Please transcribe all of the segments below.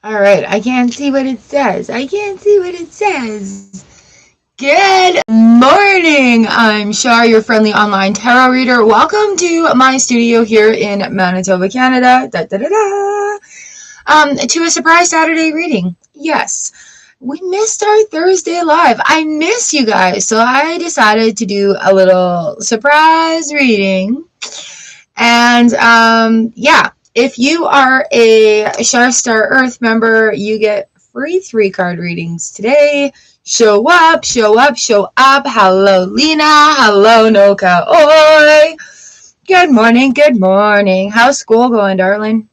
All right, I can't see what it says. I can't see what it says. Good morning. I'm Char, your friendly online tarot reader. Welcome to my studio here in Manitoba, Canada. To a surprise Saturday reading. Yes, we missed our Thursday live. I miss you guys, so I decided to do a little surprise reading. And yeah. If you are a Char Star Earth member, you get free 3-card readings today. Show up, show up, show up. Hello, Lena. Hello, Noka. Oi. Good morning, good morning. How's school going, darling?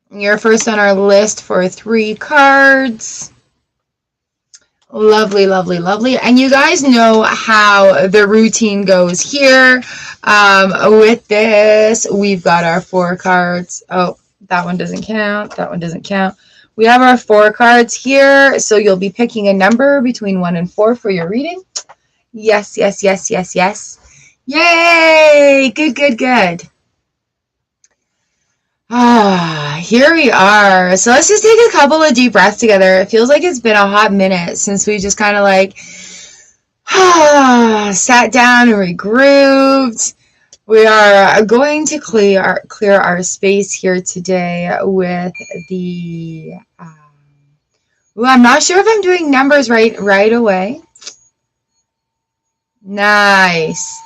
You're first on our list for 3 cards. Lovely, lovely, lovely. And you guys know how the routine goes here. With this, we've got our 4 cards. Oh, that one doesn't count. That one doesn't count. We have our 4 cards here. So you'll be picking a number between 1 and 4 for your reading. Yes, yes, yes, yes, yes. Yay! Good, good, good. Here we are. So let's just take a couple of deep breaths together. It feels like it's been a hot minute since we just kind of like sat down and regrouped. We are going to clear our space here today with the well, I'm not sure if I'm doing numbers right away. Nice.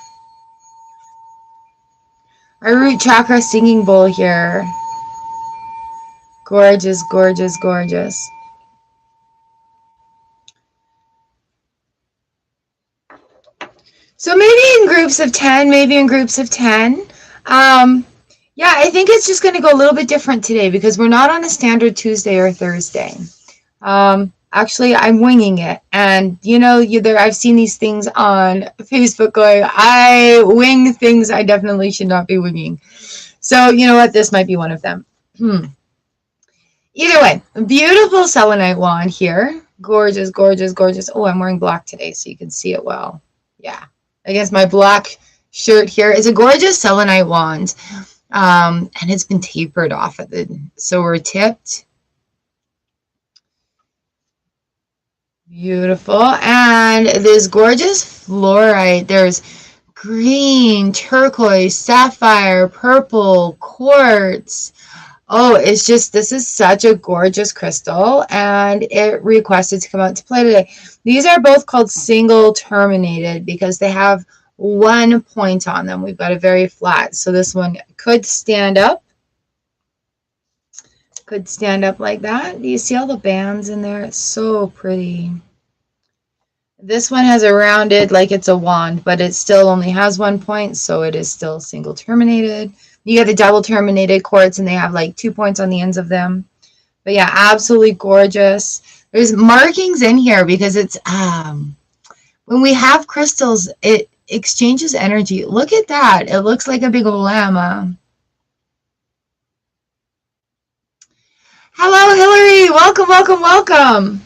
Our root chakra singing bowl here. Gorgeous, gorgeous, gorgeous. So maybe in groups of 10, maybe in groups of 10. Yeah, I think it's just going to go a little bit different today because we're not on a standard Tuesday or Thursday. Actually, I'm winging it. And, you know, I've seen these things on Facebook going, I wing things I definitely should not be winging. So, you know what? This might be one of them. Either way, beautiful selenite wand here. Gorgeous, gorgeous, gorgeous. Oh, I'm wearing black today, so you can see it well. Yeah. Against my black shirt here is a gorgeous selenite wand. And it's been tapered off at so we're tipped. Beautiful. And this gorgeous fluorite. There's green, turquoise, sapphire, purple, quartz. Oh, it's just, this is such a gorgeous crystal, and it requested to come out to play today. These are both called single terminated because they have 1 point on them. We've got a very flat, so this one could stand up. Could stand up like that. Do you see all the bands in there? It's so pretty. This one has a rounded, like it's a wand, but it still only has 1 point, so it is still single terminated. You get the double terminated quartz, and they have like 2 points on the ends of them. But yeah, absolutely gorgeous. There's markings in here because it's when we have crystals, it exchanges energy. Look at that. It looks like a big old llama. Hello, Hillary. Welcome, welcome, welcome.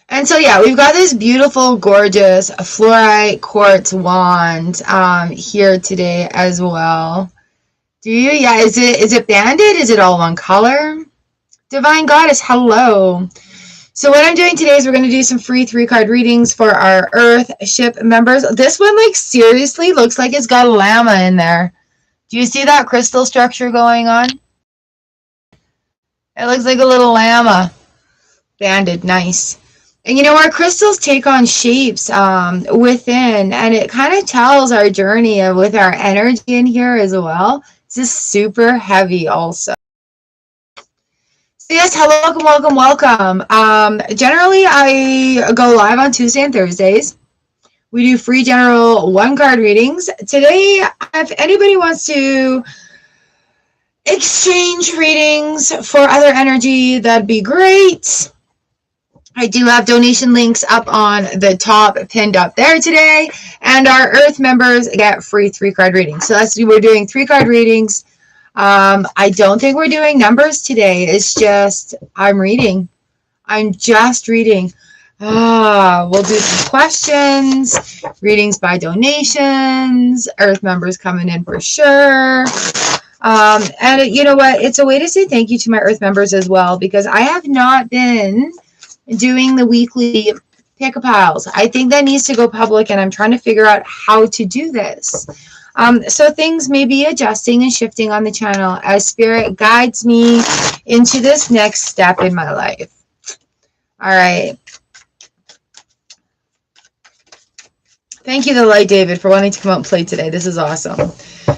And so, yeah, we've got this beautiful, gorgeous fluorite quartz wand here today as well. Do you? Yeah, is it banded? Is it all one color? Divine Goddess, hello. So what I'm doing today is we're going to do some free 3-card readings for our Earth ship members. This one, like, seriously looks like it's got a llama in there. Do you see that crystal structure going on? It looks like a little llama. Banded, nice. And you know, our crystals take on shapes within, and it kind of tells our journey with our energy in here as well. It's just super heavy also. So yes, hello, welcome, welcome, welcome. Generally, I go live on Tuesday and Thursdays. We do free general 1-card readings. Today, if anybody wants to exchange readings for other energy, that'd be great. I do have donation links up on the top, pinned up there today. And our Earth members get free 3-card readings. So we're doing 3-card readings. I don't think we're doing numbers today. It's just, I'm reading. I'm just reading. We'll do some questions, readings by donations, Earth members coming in for sure. And you know what? It's a way to say thank you to my Earth members as well, because I have not been doing the weekly pick a piles. I think that needs to go public, and I'm trying to figure out how to do this. So things may be adjusting and shifting on the channel as Spirit guides me into this next step in my life. All right. Thank you, the Light David, for wanting to come out and play today. This is awesome.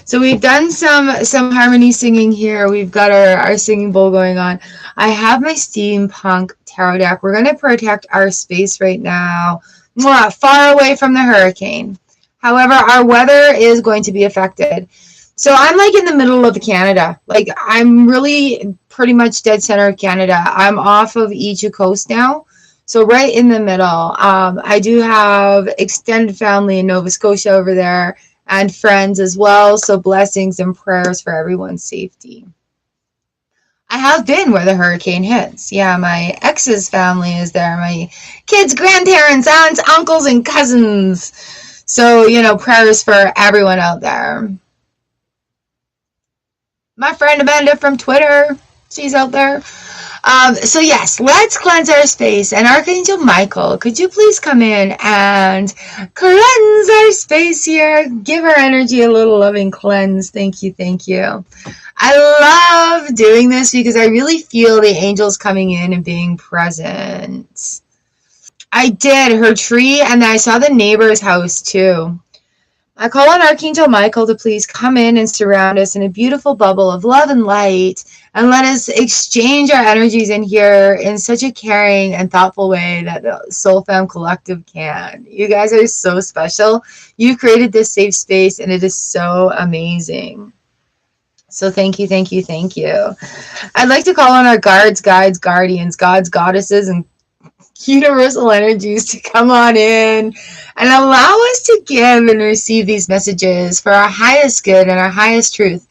So we've done some harmony singing here. We've got our singing bowl going on. I have my Steampunk Tarot deck. We're going to protect our space right now, far away from the hurricane. However, our weather is going to be affected. So I'm like in the middle of Canada. Like I'm really pretty much dead center of Canada. I'm off of each coast now. So right in the middle. I do have extended family in Nova Scotia over there and friends as well. So blessings and prayers for everyone's safety. I have been where the hurricane hits. Yeah, my ex's family is there. My kids, grandparents, aunts, uncles, and cousins. So, you know, prayers for everyone out there. My friend Amanda from Twitter, she's out there. So yes, let's cleanse our space. And Archangel Michael, could you please come in and cleanse our space here? Give our energy a little loving cleanse. Thank you, thank you. I love doing this because I really feel the angels coming in and being present. I did her tree, and I saw the neighbor's house too. I call on Archangel Michael to please come in and surround us in a beautiful bubble of love and light, and let us exchange our energies in here in such a caring and thoughtful way that the Soul Fam Collective can. You guys are so special. You've created this safe space, and it is so amazing. So thank you, thank you, thank you. I'd like to call on our guards, guides, guardians, gods, goddesses, and universal energies to come on in and allow us to give and receive these messages for our highest good and our highest truth,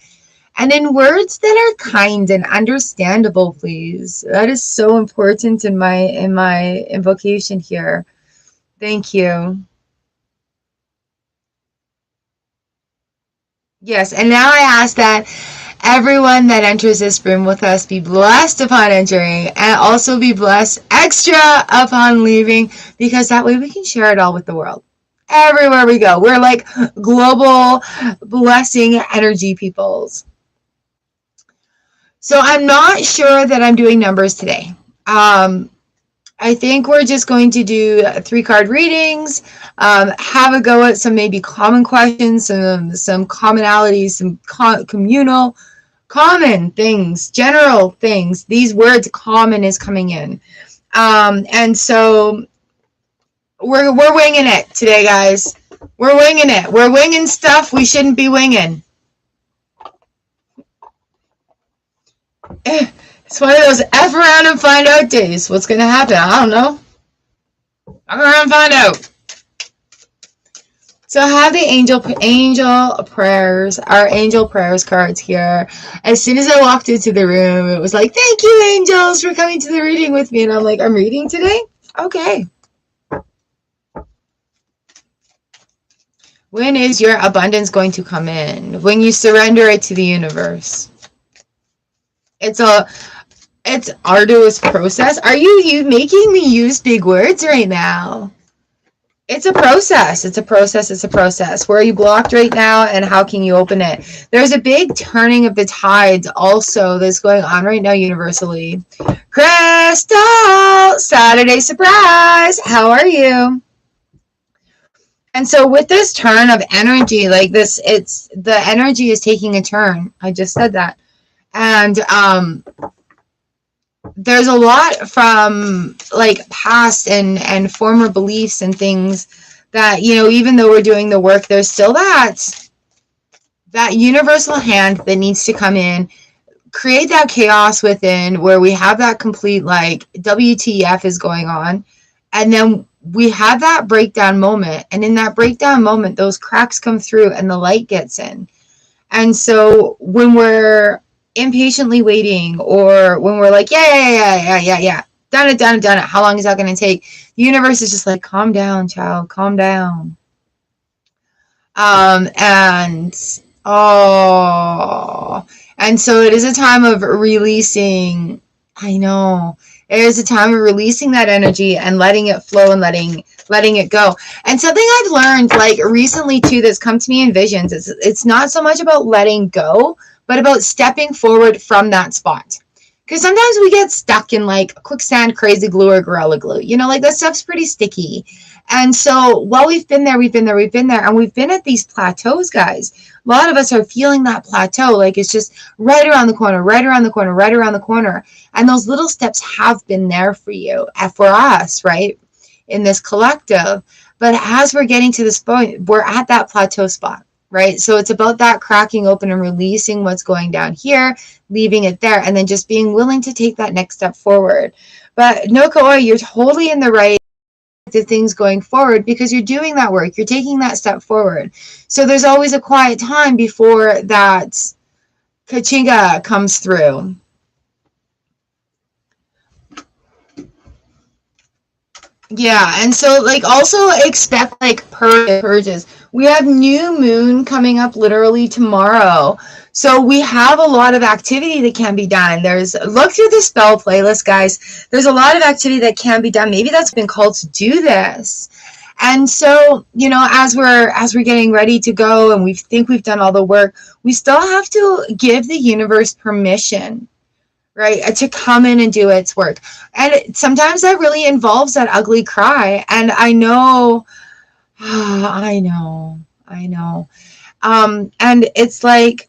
and in words that are kind and understandable, please. That is so important in my invocation here. Thank you. Yes, and now I ask that everyone that enters this room with us be blessed upon entering, and also be blessed extra upon leaving, because that way we can share it all with the world. Everywhere we go, we're like global blessing energy peoples. So I'm not sure that I'm doing numbers today. I think we're just going to do 3-card readings, have a go at some maybe common questions, some commonalities, some communal, common things, general things. These words common is coming in. And so we're winging it today, guys. We're winging it. We're winging stuff we shouldn't be winging. It's one of those F around and find out days. What's going to happen? I don't know. F around and find out. So I have the angel prayers, our angel prayers cards here. As soon as I walked into the room, it was like, thank you, angels, for coming to the reading with me. And I'm like, I'm reading today? Okay. When is your abundance going to come in? When you surrender it to the universe. It's arduous process. Are you making me use big words right now? It's a process. It's a process. It's a process. Where are you blocked right now, and how can you open it? There's a big turning of the tides also that's going on right now universally. Crystal, Saturday surprise. How are you? And so with this turn of energy like this, the energy is taking a turn. I just said that. And there's a lot from like past and former beliefs and things that, you know, even though we're doing the work, there's still that universal hand that needs to come in, create that chaos within, where we have that complete like WTF is going on, and then we have that breakdown moment, and in that breakdown moment those cracks come through and the light gets in. And so when we're impatiently waiting, or when we're like, yeah, done it, how long is that going to take? The universe is just like, calm down, child, calm down. And so it is a time of releasing. I know. It is a time of releasing that energy and letting it flow and letting it go. And something I've learned like recently too that's come to me in visions is it's not so much about letting go, but about stepping forward from that spot. Because sometimes we get stuck in like quicksand, crazy glue, or Gorilla Glue. You know, like that stuff's pretty sticky. And so while we've been there, and we've been at these plateaus, guys. A lot of us are feeling that plateau, like it's just right around the corner, right around the corner, right around the corner. And those little steps have been there for you, for us, right, in this collective. But as we're getting to this point, we're at that plateau spot, right? So it's about that cracking open and releasing what's going down here, leaving it there, and then just being willing to take that next step forward. But no, Koa, you're totally in the right to things going forward because you're doing that work. You're taking that step forward. So there's always a quiet time before that kachinga comes through. Yeah, and so like also expect like purges. We have new moon coming up literally tomorrow. So we have a lot of activity that can be done. Look through the spell playlist, guys. There's a lot of activity that can be done. Maybe that's been called to do this. And so, you know, as we're getting ready to go and we think we've done all the work, we still have to give the universe permission, right, to come in and do its work. And sometimes that really involves that ugly cry. And I know. And it's like,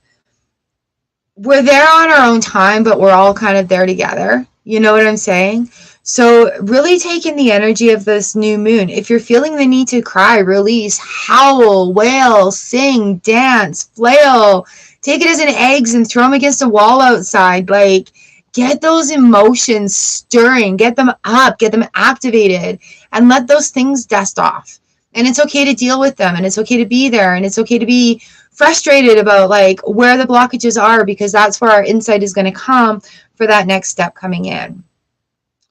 we're there on our own time, but we're all kind of there together. You know what I'm saying? So really taking the energy of this new moon. If you're feeling the need to cry, release, howl, wail, sing, dance, flail. Take it as an eggs and throw them against a wall outside. Like, get those emotions stirring. Get them up. Get them activated. And let those things dust off. And it's okay to deal with them. And it's okay to be there. And it's okay to be frustrated about like where the blockages are, because that's where our insight is going to come for that next step coming in,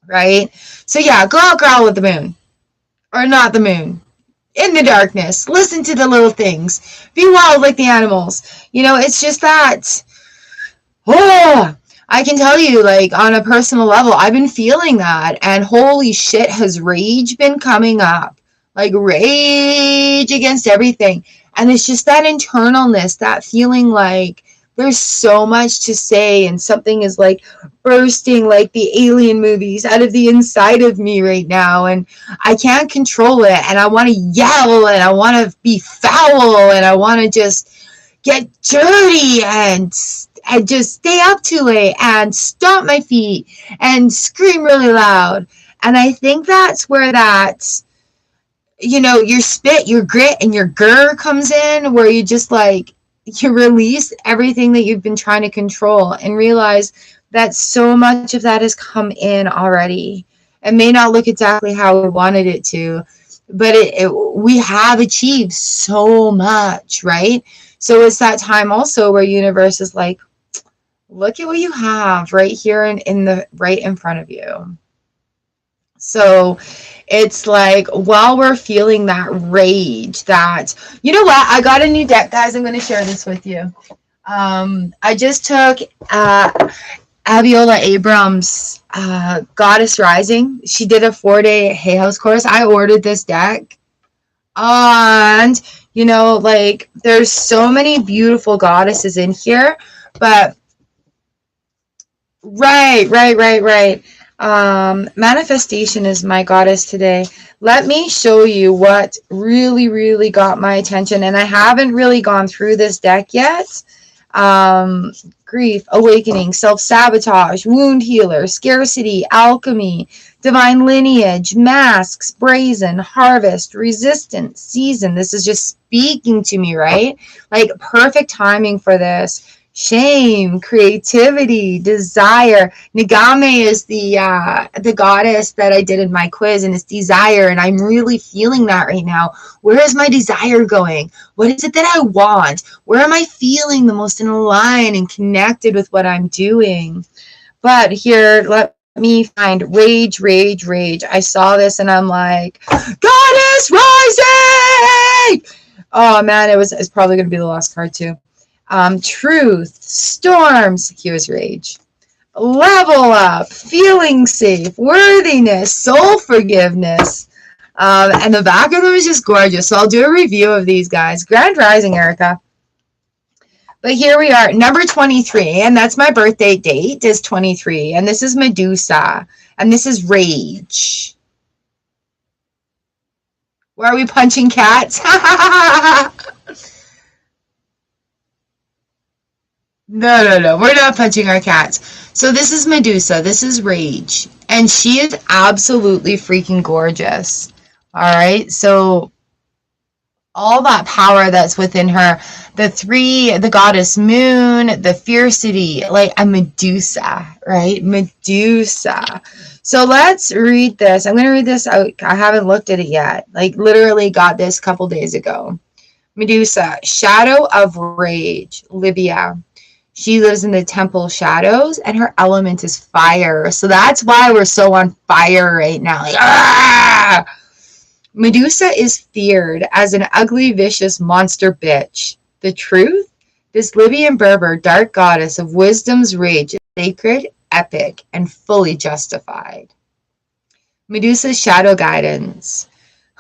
right? So yeah, go out, growl with the moon, or not the moon, in the darkness. Listen to the little things. Be wild like the animals. You know, it's just that. Oh, I can tell you, like on a personal level, I've been feeling that, and holy shit, has rage been coming up, like rage against everything. And it's just that internalness, that feeling like there's so much to say and something is like bursting like the alien movies out of the inside of me right now. And I can't control it. And I want to yell and I want to be foul and I want to just get dirty and just stay up too late and stomp my feet and scream really loud. And I think that's where that, you know, your spit, your grit, and your grr comes in, where you just like, you release everything that you've been trying to control and realize that so much of that has come in already. It may not look exactly how we wanted it to, but we have achieved so much, right? So it's that time also where universe is like, look at what you have right here right in front of you. So it's like, while we're feeling that rage, that, you know what, I got a new deck, guys. I'm going to share this with you. I just took Abiola Abrams' Goddess Rising. She did a 4-day Hay House course. I ordered this deck. And, you know, like, there's so many beautiful goddesses in here. But, right. Manifestation is my goddess today. Let me show you what really, really got my attention. And I haven't really gone through this deck yet. Grief, awakening, self-sabotage, wound healer, scarcity, alchemy, divine lineage, masks, brazen, harvest, resistance, season. This is just speaking to me, right? Like perfect timing for this. Shame, creativity, desire. Nagame is the goddess that I did in my quiz, and it's desire, and I'm really feeling that right now. Where is my desire going? What is it that I want? Where am I feeling the most in line and connected with what I'm doing? But here, let me find rage. I saw this and I'm like, Goddess Rising! Oh man, it's probably going to be the last card too. Truth, storms, here's rage. Level up, feeling safe, worthiness, soul forgiveness. And the back of them is just gorgeous. So I'll do a review of these guys. Grand Rising, Erica. But here we are, number 23, and that's my birthday date is 23. And this is Medusa, and this is Rage. Where are we punching cats? No, we're not punching our cats. So this is Medusa, this is Rage, and she is absolutely freaking gorgeous. All right, so all that power that's within her, the goddess moon, the fiercity, like a Medusa, right? Medusa. So let's read this. I'm going to read this out. I haven't looked at it yet. Like literally got this a couple days ago. Medusa, shadow of rage, Libya. She lives in the temple shadows and her element is fire. So that's why we're so on fire right now. Like, ah! Medusa is feared as an ugly, vicious monster bitch. The truth? This Libyan Berber dark goddess of wisdom's rage is sacred, epic, and fully justified. Medusa's shadow guidance.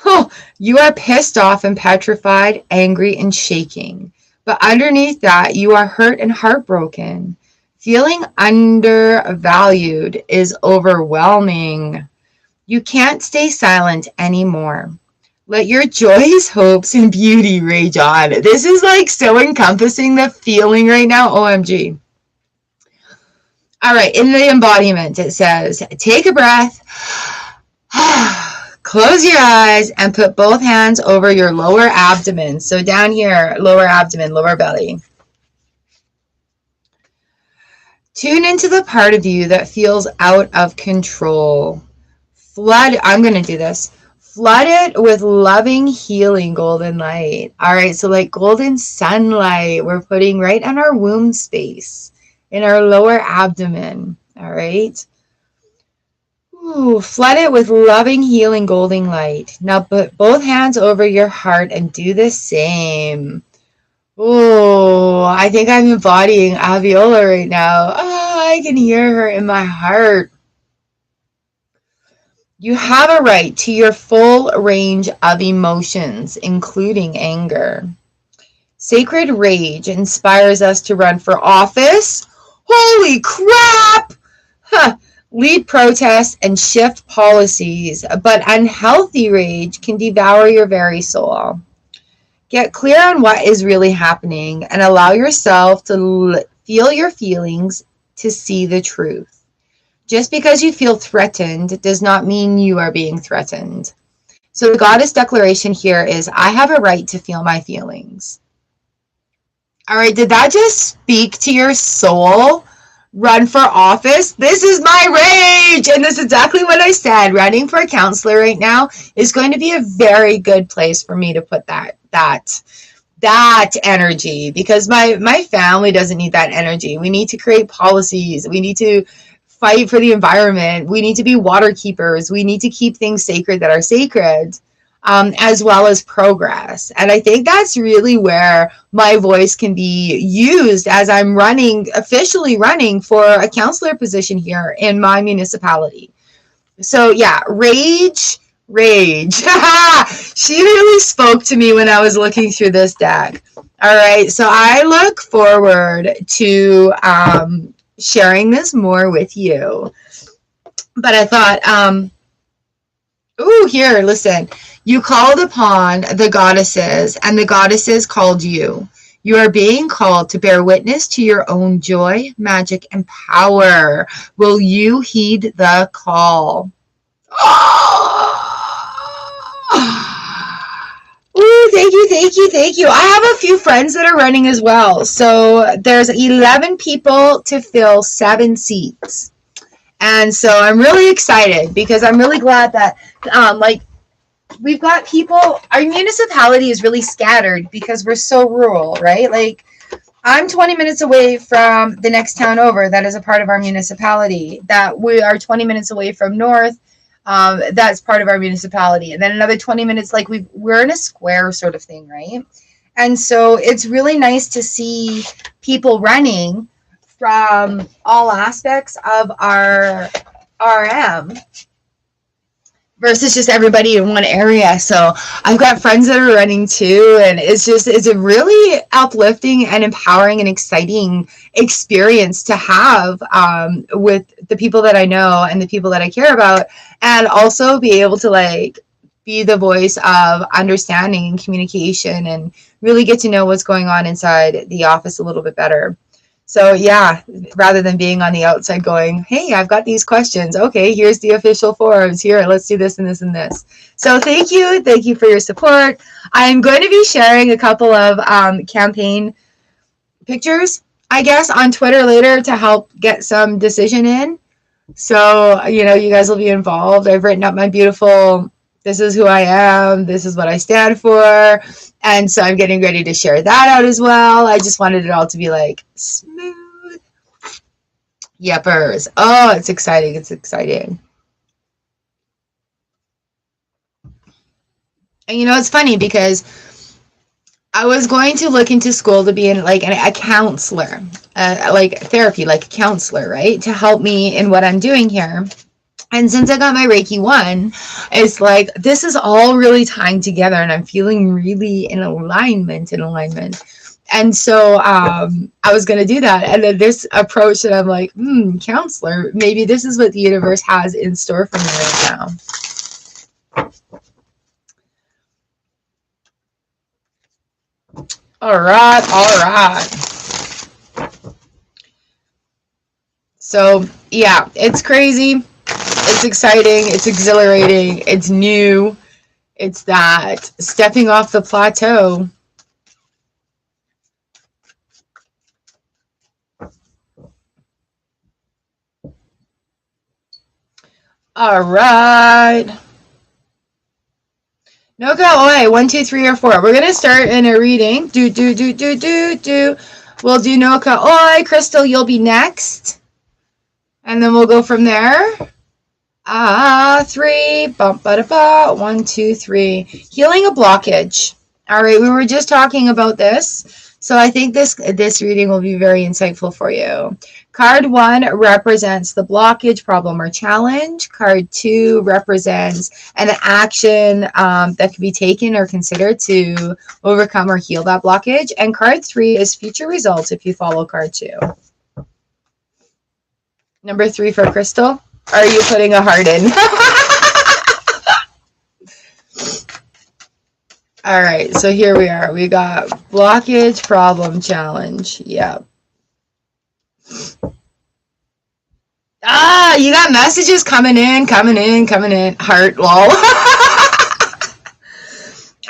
Oh, you are pissed off and petrified, angry and shaking. But underneath that, you are hurt and heartbroken. Feeling undervalued is overwhelming. You can't stay silent anymore. Let your joys, hopes, and beauty rage on. This is like so encompassing the feeling right now. OMG. All right, in the embodiment, it says, take a breath, close your eyes, and put both hands over your lower abdomen. So down here, lower abdomen, lower belly. Tune into the part of you that feels out of control. I'm going to do this. Flood it with loving, healing golden light. All right, so like golden sunlight we're putting right on our womb space, in our lower abdomen. All right. Ooh, flood it with loving, healing golden light. Now put both hands over your heart and do the same. Oh, I think I'm embodying Aviola right now. Oh, I can hear her in my heart. You have a right to your full range of emotions, including anger. Sacred rage inspires us to run for office. Holy crap! Huh. Lead protests and shift policies, but unhealthy rage can devour your very soul. Get clear on what is really happening and allow yourself to feel your feelings to see the truth. Just because you feel threatened does not mean you are being threatened. So the goddess declaration here is, I have a right to feel my feelings. All right, did that just speak to your soul? Run for office? This is my rage! And that's exactly what I said. Running for a counselor right now is going to be a very good place for me to put that energy, because my family doesn't need that energy. We need to create policies. We need to fight for the environment. We need to be water keepers. We need to keep things sacred that are sacred, as well as progress. And I think that's really where my voice can be used as I'm officially running for a counselor position here in my municipality. So yeah, rage. She really spoke to me when I was looking through this deck. All right, so I look forward to sharing this more with you. But I thought, here, listen. You called upon the goddesses, and the goddesses called you. You are being called to bear witness to your own joy, magic, and power. Will you heed the call? Ooh, thank you. I have a few friends that are running as well. So there's 11 people to fill 7 seats. And so I'm really excited because I'm really glad that, we've got people, our municipality is really scattered because we're so rural, right? Like, I'm 20 minutes away from the next town over that is a part of our municipality, that we are 20 minutes away from north, that's part of our municipality, and then another 20 minutes, like we're in a square sort of thing, right? And so it's really nice to see people running from all aspects of our RM versus just everybody in one area. So I've got friends that are running too, and it's a really uplifting and empowering and exciting experience to have with the people that I know and the people that I care about, and also be able to like be the voice of understanding and communication and really get to know what's going on inside the office a little bit better. So yeah, rather than being on the outside going, hey, I've got these questions. Okay, here's the official forums. Here, let's do this and this and this. So thank you. Thank you for your support. I'm going to be sharing a couple of campaign pictures, I guess, on Twitter later to help get some decision in. So, you know, you guys will be involved. I've written up my beautiful, this is who I am, this is what I stand for. And so I'm getting ready to share that out as well. I just wanted it all to be like smooth. Yepers. Oh, it's exciting. It's exciting. And you know, it's funny because I was going to look into school to be like a counselor, like therapy, like a counselor, right? To help me in what I'm doing here. And since I got my Reiki 1, it's like this is all really tying together and I'm feeling really in alignment. And so I was going to do that. And then this approach that I'm like, counselor, maybe this is what the universe has in store for me right now. All right. So yeah, it's crazy. It's exciting. It's exhilarating. It's new. It's that stepping off the plateau. All right. No go away. 1, 2, 3, or 4. We're going to start in a reading. We'll do Noka Oi. Crystal, you'll be next. And then we'll go from there. 3. 1, 2, 3. Healing a blockage. All right. We were just talking about this. So I think this reading will be very insightful for you. Card 1 represents the blockage, problem, or challenge. Card 2 represents an action that can be taken or considered to overcome or heal that blockage. And card 3 is future results if you follow card 2. Number 3 for Crystal. Are you putting a heart in? All right, so here we are. We got blockage, problem, challenge. Yep. You got messages coming in. Heart, lol.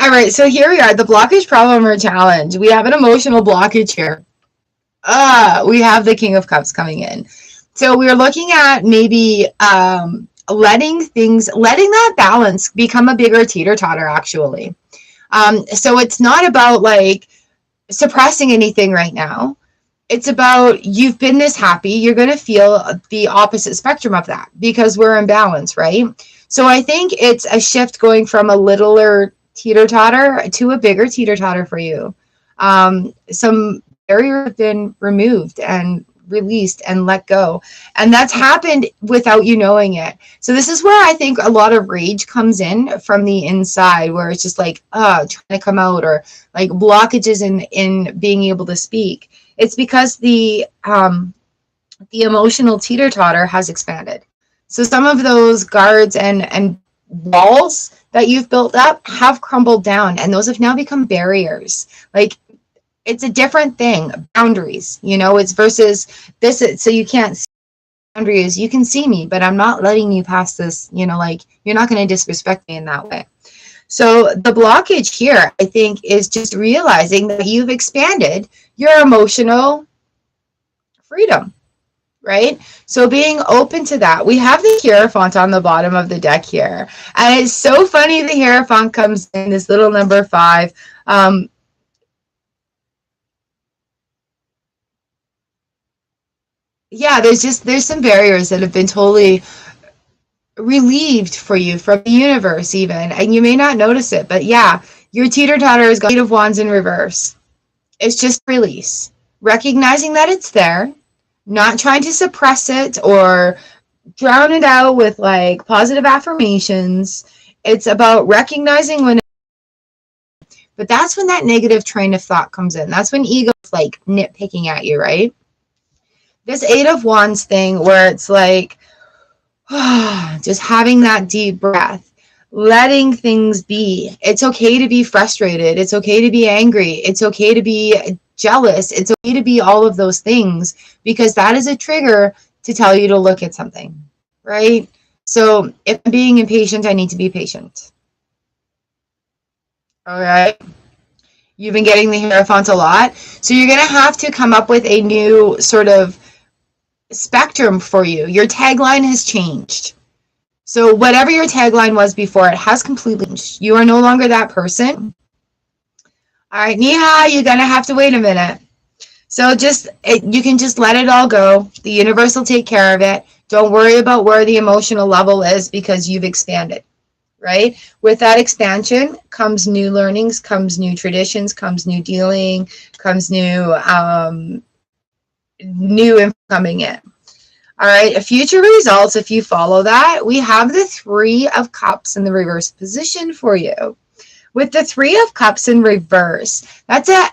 All right, so here we are. The blockage, problem, or challenge. We have an emotional blockage here. We have the King of Cups coming in. So we're looking at maybe letting that balance become a bigger teeter-totter, actually. So it's not about like suppressing anything right now. It's about you've been this happy. You're going to feel the opposite spectrum of that because we're in balance, right? So I think it's a shift going from a littler teeter-totter to a bigger teeter-totter for you. Some barriers have been removed and released and let go, and that's happened without you knowing it. So this is where I think a lot of rage comes in from the inside, where it's just like trying to come out, or like blockages in being able to speak. It's because the emotional teeter-totter has expanded. So some of those guards and walls that you've built up have crumbled down, and those have now become barriers. Like, it's a different thing. Boundaries, it's versus this. So you can't see boundaries. You can see me, but I'm not letting you pass this, like you're not going to disrespect me in that way. So the blockage here, I think, is just realizing that you've expanded your emotional freedom, right? So being open to that. We have the Hierophant on the bottom of the deck here. And it's so funny the Hierophant comes in, this little number 5. Yeah, there's some barriers that have been totally relieved for you from the universe even, and you may not notice it, but yeah, Your teeter-totter is Eight of Wands in reverse. It's just release. Recognizing that it's there, not trying to suppress it or drown it out with like positive affirmations. It's about recognizing when, but that's when that negative train of thought comes in. That's when ego is like nitpicking at you, right? This Eight of Wands thing where it's like, just having that deep breath, letting things be. It's okay to be frustrated. It's okay to be angry. It's okay to be jealous. It's okay to be all of those things, because that is a trigger to tell you to look at something, right? So if I'm being impatient, I need to be patient. All right. You've been getting the Hierophant a lot. So you're going to have to come up with a new sort of spectrum for you. Your tagline has changed. So whatever your tagline was before, it has completely changed. You are no longer that person. All right, Neha, you're going to have to wait a minute. So you can just let it all go. The universe will take care of it. Don't worry about where the emotional level is, because you've expanded. Right? With that expansion comes new learnings, comes new traditions, comes new dealing, comes new coming in. All right, future results, if you follow that, we have the Three of Cups in the reverse position for you. With the Three of Cups in reverse, that's it.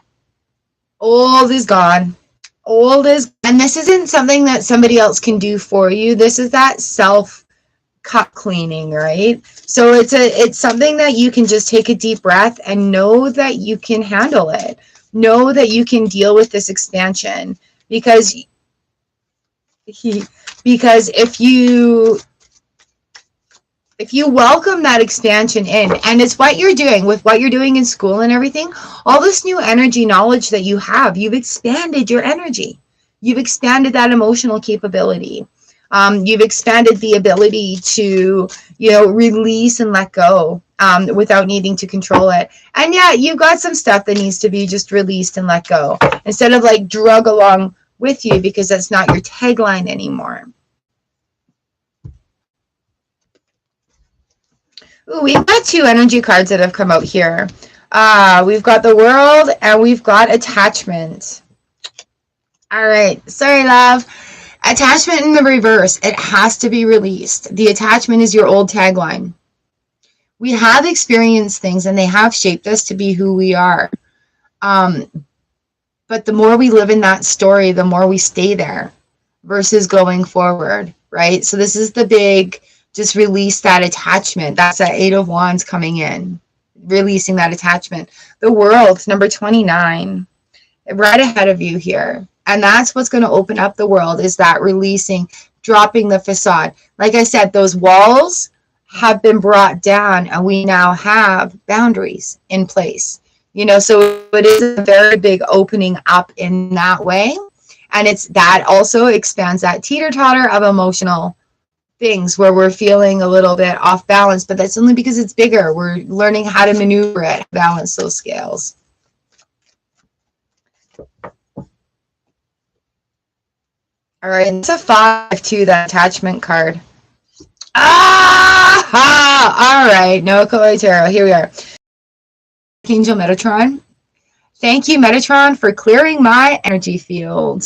Old is gone. Old is, and this isn't something that somebody else can do for you. This is that self cup cleaning, right? So it's something that you can just take a deep breath and know that you can handle it. Know that you can deal with this expansion, because if you welcome that expansion in, and it's what you're doing with what you're doing in school and everything, all this new energy knowledge that you have, you've expanded your energy. You've expanded that emotional capability. You've expanded the ability to, release and let go without needing to control it. And yeah, you've got some stuff that needs to be just released and let go, instead of like drug along with you, because that's not your tagline anymore. Ooh, we've got two energy cards that have come out here. We've got the World and we've got Attachment. All right. Sorry, love. Attachment in the reverse. It has to be released. The attachment is your old tagline. We have experienced things and they have shaped us to be who we are. But the more we live in that story, the more we stay there versus going forward, right? So this is the big, just release that attachment. That's that Eight of Wands coming in, releasing that attachment. The World, number 29, right ahead of you here. And that's what's going to open up the world, is that releasing, dropping the facade. Like I said, those walls have been brought down and we now have boundaries in place. So it is a very big opening up in that way. And it's that also expands that teeter-totter of emotional things where we're feeling a little bit off balance, but that's only because it's bigger. We're learning how to maneuver it, balance those scales. All right, and it's a 5 too, that attachment card. All right, no Tarot. Here we are. Angel Metatron. Thank you, Metatron, for clearing my energy field.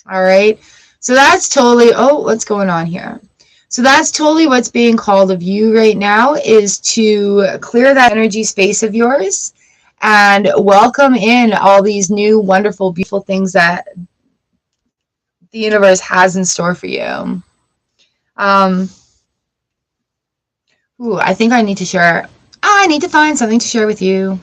All right, so that's totally, what's going on here? So that's totally what's being called of you right now, is to clear that energy space of yours and welcome in all these new, wonderful, beautiful things that the universe has in store for you. I think I need to share. I need to find something to share with you.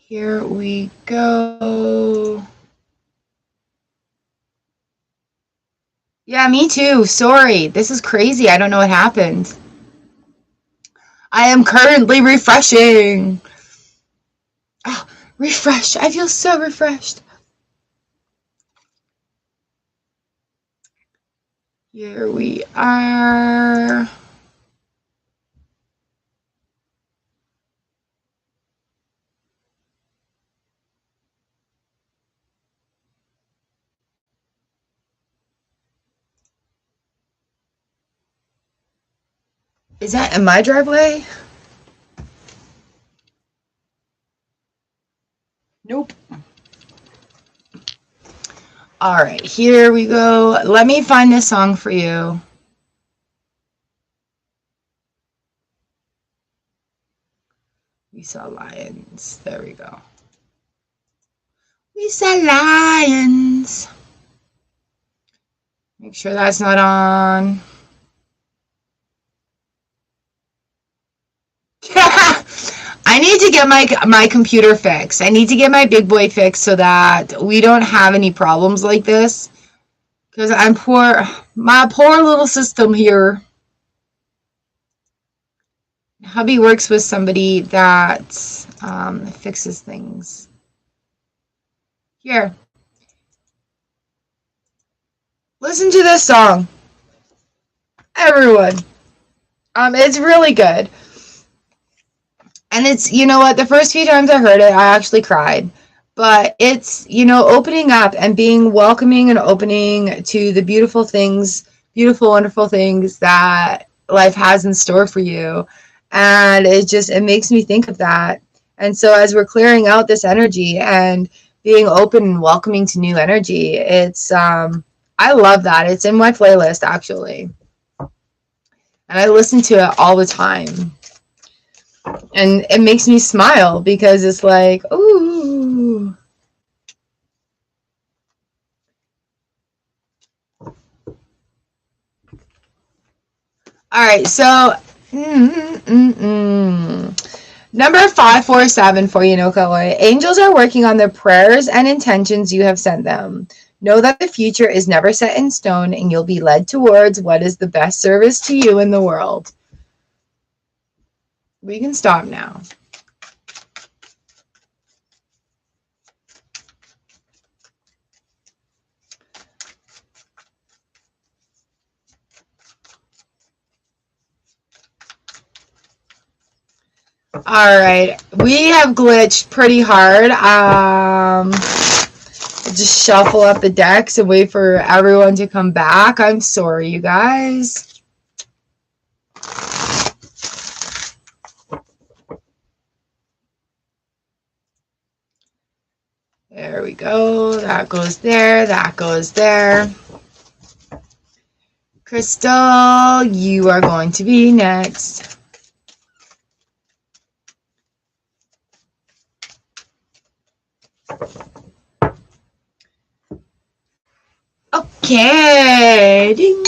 Here we go. Yeah, me too. Sorry. This is crazy. I don't know what happened. I am currently refreshing. Oh, refreshed. I feel so refreshed. Here we are. Is that in my driveway? Nope. All right, here we go. Let me find this song for you. We saw lions. There we go. We saw lions. Make sure that's not on. I need to get my computer fixed. I need to get my big boy fixed so that we don't have any problems like this. Because my poor little system here. Hubby works with somebody that fixes things. Here. Listen to this song. Everyone. It's really good. And it's, you know what, the first few times I heard it, I actually cried. But it's, you know, opening up and being welcoming and opening to the beautiful things, beautiful, wonderful things that life has in store for you. And it makes me think of that. And so as we're clearing out this energy and being open and welcoming to new energy, it's, I love that. It's in my playlist, actually. And I listen to it all the time. And it makes me smile because it's like, ooh. All right, so number 547 for you, Nokawai. Angels are working on the prayers and intentions you have sent them. Know that the future is never set in stone and you'll be led towards what is the best service to you in the world. We can stop now. All right, we have glitched pretty hard. Just shuffle up the decks and wait for everyone to come back. I'm sorry, you guys. There we go. That goes there. That goes there. Crystal, you are going to be next. Okay. Ding.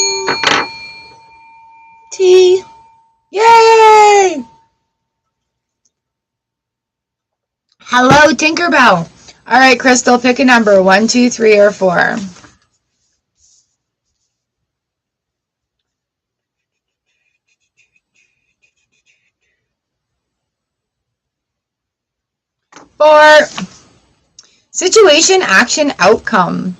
T. Yay! Hello, Tinkerbell. All right, Crystal, pick a number. 1, 2, 3, or 4. 4. Situation, action, outcome.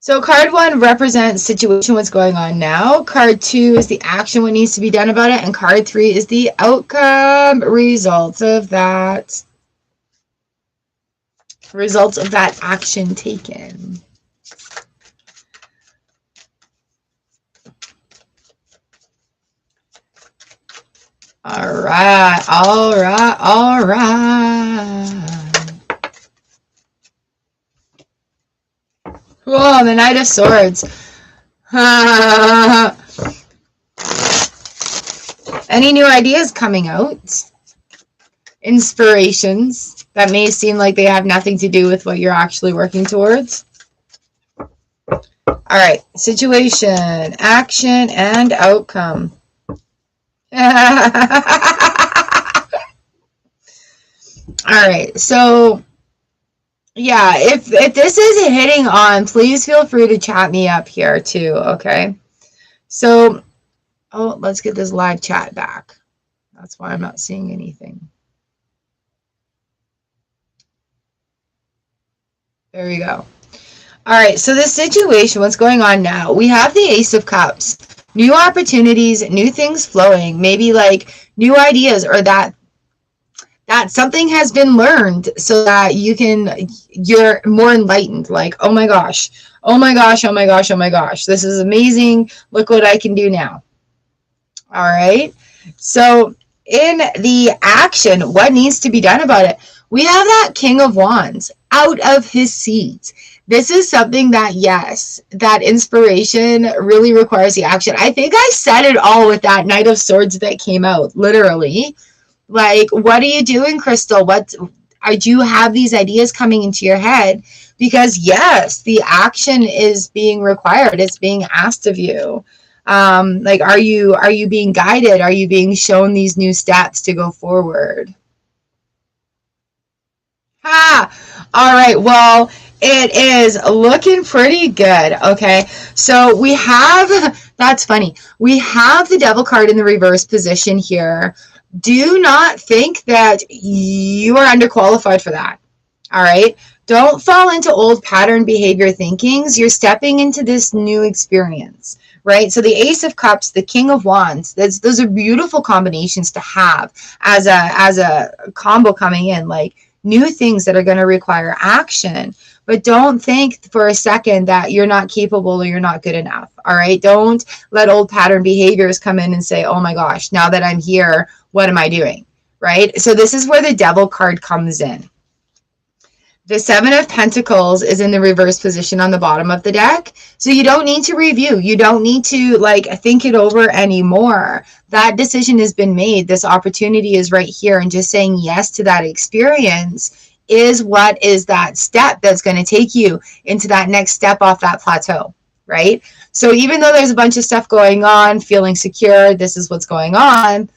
So card 1 represents situation, what's going on now. Card 2 is the action, what needs to be done about it. And card 3 is the outcome, results of that. Results of that action taken. All right, all right, all right. Whoa, the Knight of Swords. Any new ideas coming out? Inspirations that may seem like they have nothing to do with what you're actually working towards. All right, situation, action, and outcome. All right, so yeah, if this is hitting on, please feel free to chat me up here too, okay? So, oh, let's get this live chat back. That's why I'm not seeing anything. There we go. All right, so the situation, what's going on now? We have the Ace of Cups. New opportunities, new things flowing, maybe like new ideas, or that something has been learned so that you're more enlightened. Like, oh my gosh, oh my gosh, oh my gosh, oh my gosh, this is amazing. Look what I can do now. All right. So in the action, what needs to be done about it? We have that King of Wands out of his seat. This is something that, yes, that inspiration really requires the action. I think I said it all with that Knight of Swords that came out, literally. Like, what are you doing, Crystal? Do you have these ideas coming into your head? Because yes, the action is being required. It's being asked of you. Like, are you being guided? Are you being shown these new steps to go forward? All right. Well, it is looking pretty good. Okay. So we have, that's funny. We have the Devil card in the reverse position here. Do not think that you are underqualified for that. All right. Don't fall into old pattern behavior thinkings. You're stepping into this new experience, right? So the Ace of Cups, the King of Wands, those are beautiful combinations to have as a combo coming in, like new things that are going to require action. But don't think for a second that you're not capable or you're not good enough. All right. Don't let old pattern behaviors come in and say, oh my gosh, now that I'm here, what am I doing? Right. So this is where the Devil card comes in. The Seven of Pentacles is in the reverse position on the bottom of the deck. So you don't need to review. You don't need to think it over anymore. That decision has been made. This opportunity is right here. And just saying yes to that experience is what is that step that's going to take you into that next step off that plateau, right? So even though there's a bunch of stuff going on, feeling secure, this is what's going on,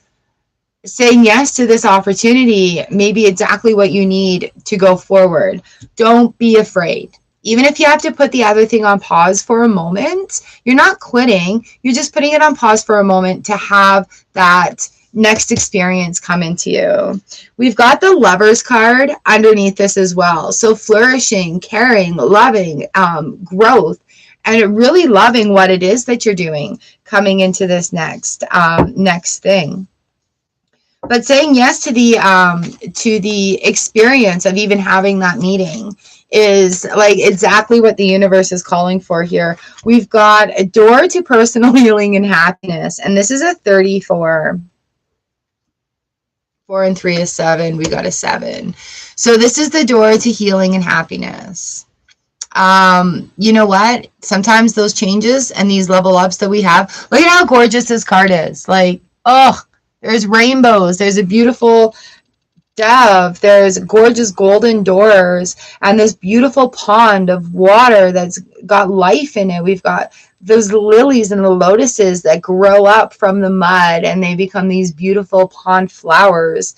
saying yes to this opportunity may be exactly what you need to go forward. Don't be afraid. Even if you have to put the other thing on pause for a moment, you're not quitting. You're just putting it on pause for a moment to have that next experience come into you. We've got the Lovers card underneath this as well. So flourishing, caring, loving, growth, and really loving what it is that you're doing coming into this next thing. But saying yes to the experience of even having that meeting is like exactly what the universe is calling for here. We've got a door to personal healing and happiness, and this is a 34. 4 and 3 is 7. We got a 7. So this is the door to healing and happiness. You know what? Sometimes those changes and these level ups that we have, look at how gorgeous this card is. Like, oh, there's rainbows. There's a beautiful dove. There's gorgeous golden doors and this beautiful pond of water that's got life in it. We've got those lilies and the lotuses that grow up from the mud and they become these beautiful pond flowers.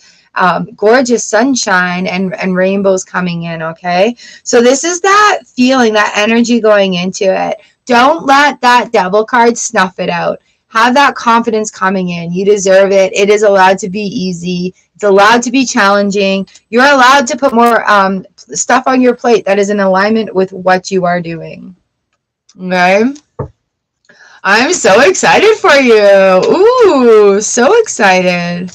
Gorgeous sunshine and rainbows coming in. Okay. So this is that feeling, that energy going into it. Don't let that Devil card snuff it out. Have that confidence coming in. You deserve it. It is allowed to be easy. It's allowed to be challenging. You're allowed to put more stuff on your plate that is in alignment with what you are doing. Okay? I'm so excited for you. Ooh, so excited.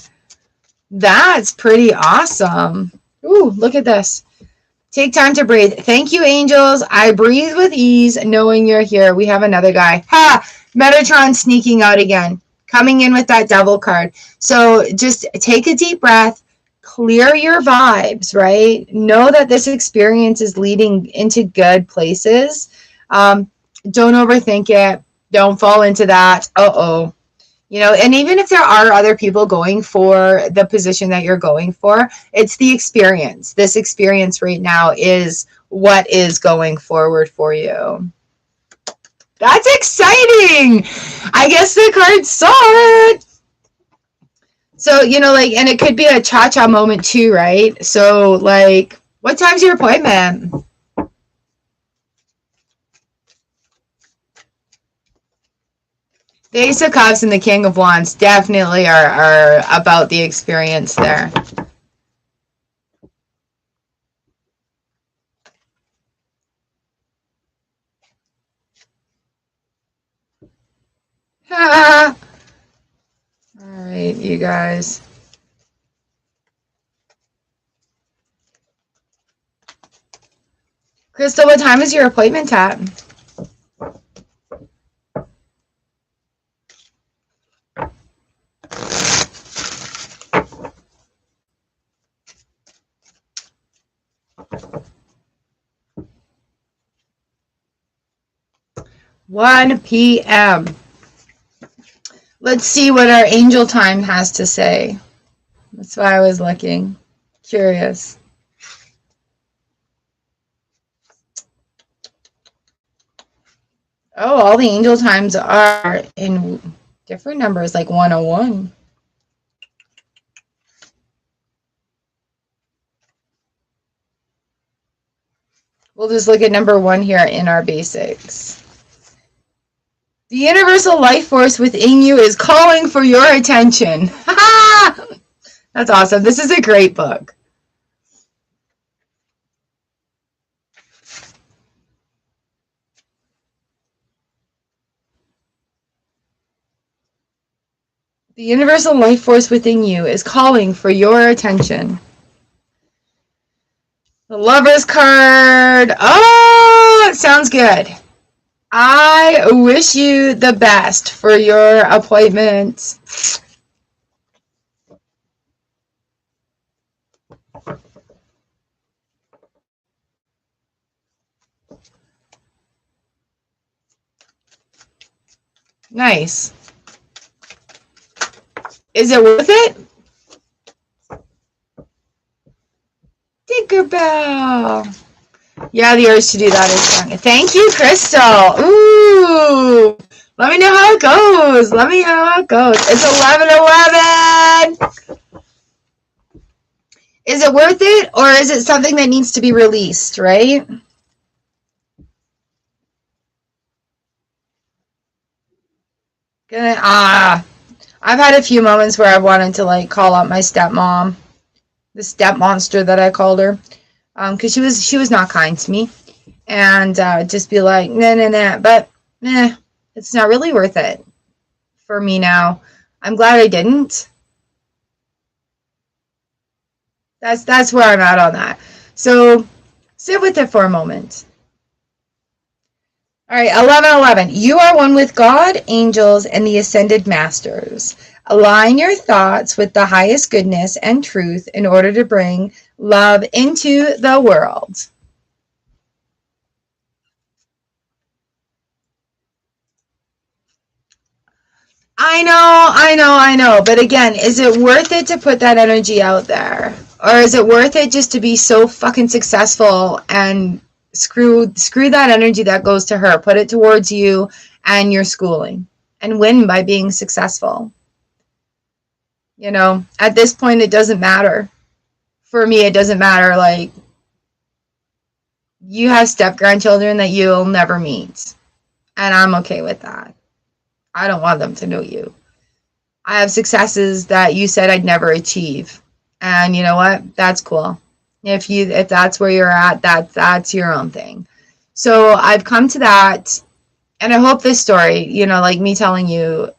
That's pretty awesome. Ooh, look at this. Take time to breathe. Thank you, angels. I breathe with ease knowing you're here. We have another guy. Ha! Metatron sneaking out again. Coming in with that Devil card. So just take a deep breath. Clear your vibes, right? Know that this experience is leading into good places. Don't overthink it. Don't fall into that. Uh-oh. You know, and even if there are other people going for the position that you're going for, it's the experience. This experience right now is what is going forward for you. That's exciting. I guess the card saw it. So, you know, and it could be a cha-cha moment too, right? So, what time's your appointment? The Ace of Cups and the King of Wands definitely are about the experience there. All right, you guys. Crystal, what time is your appointment at? One p.m. Let's see what our angel time has to say. That's why I was looking. Curious. Oh, all the angel times are in different numbers, like 101. We'll just look at number 1 here in our basics. The universal life force within you is calling for your attention. That's awesome. This is a great book. The universal life force within you is calling for your attention. The Lover's card. Oh, it sounds good. I wish you the best for your appointment. Nice. Is it worth it? Tinkerbell. Yeah, the urge to do that is strong. Thank you, Crystal. Ooh. Let me know how it goes. Let me know how it goes. It's 11:11. Is it worth it, or is it something that needs to be released, right? I've had a few moments where I've wanted to like call out my stepmom, the step monster that I called her, because she was not kind to me, and just be like, nah, but it's not really worth it for me now. I'm glad I didn't. That's where I'm at on that. So sit with it for a moment. All right, 11:11. You are one with God, angels, and the ascended masters. Align your thoughts with the highest goodness and truth in order to bring love into the world. I know. But again, is it worth it to put that energy out there? Or is it worth it just to be so fucking successful and screw that energy that goes to her, put it towards you and your schooling, and win by being successful? You know, at this point, it doesn't matter. For me, it doesn't matter. Like, you have step-grandchildren that you'll never meet, and I'm okay with that. I don't want them to know you. I have successes that you said I'd never achieve, and you know what? That's cool. If that's where you're at, that's your own thing. So I've come to that, and I hope this story, you know, like me telling you,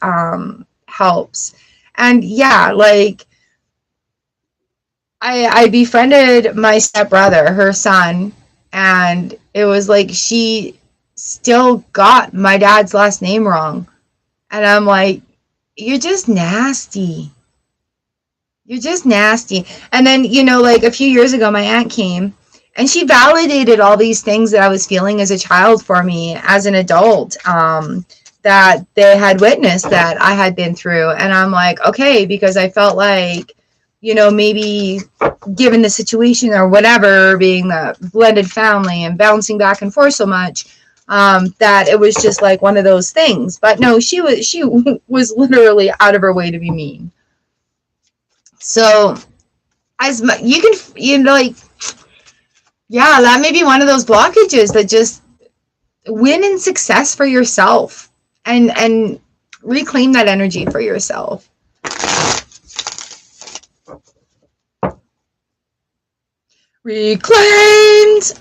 helps. And yeah, like I befriended my stepbrother, her son, and it was like she still got my dad's last name wrong. And I'm like, you're just nasty. You're just nasty. And then, you know, like a few years ago, my aunt came and she validated all these things that I was feeling as a child for me as an adult, that they had witnessed that I had been through. And I'm like, okay, because I felt like, you know, maybe given the situation or whatever, being the blended family and bouncing back and forth so much, that it was just like one of those things. But no, she was literally out of her way to be mean. So as you can, you know, like, yeah, that may be one of those blockages, that just win in success for yourself and reclaim that energy for yourself. Reclaimed.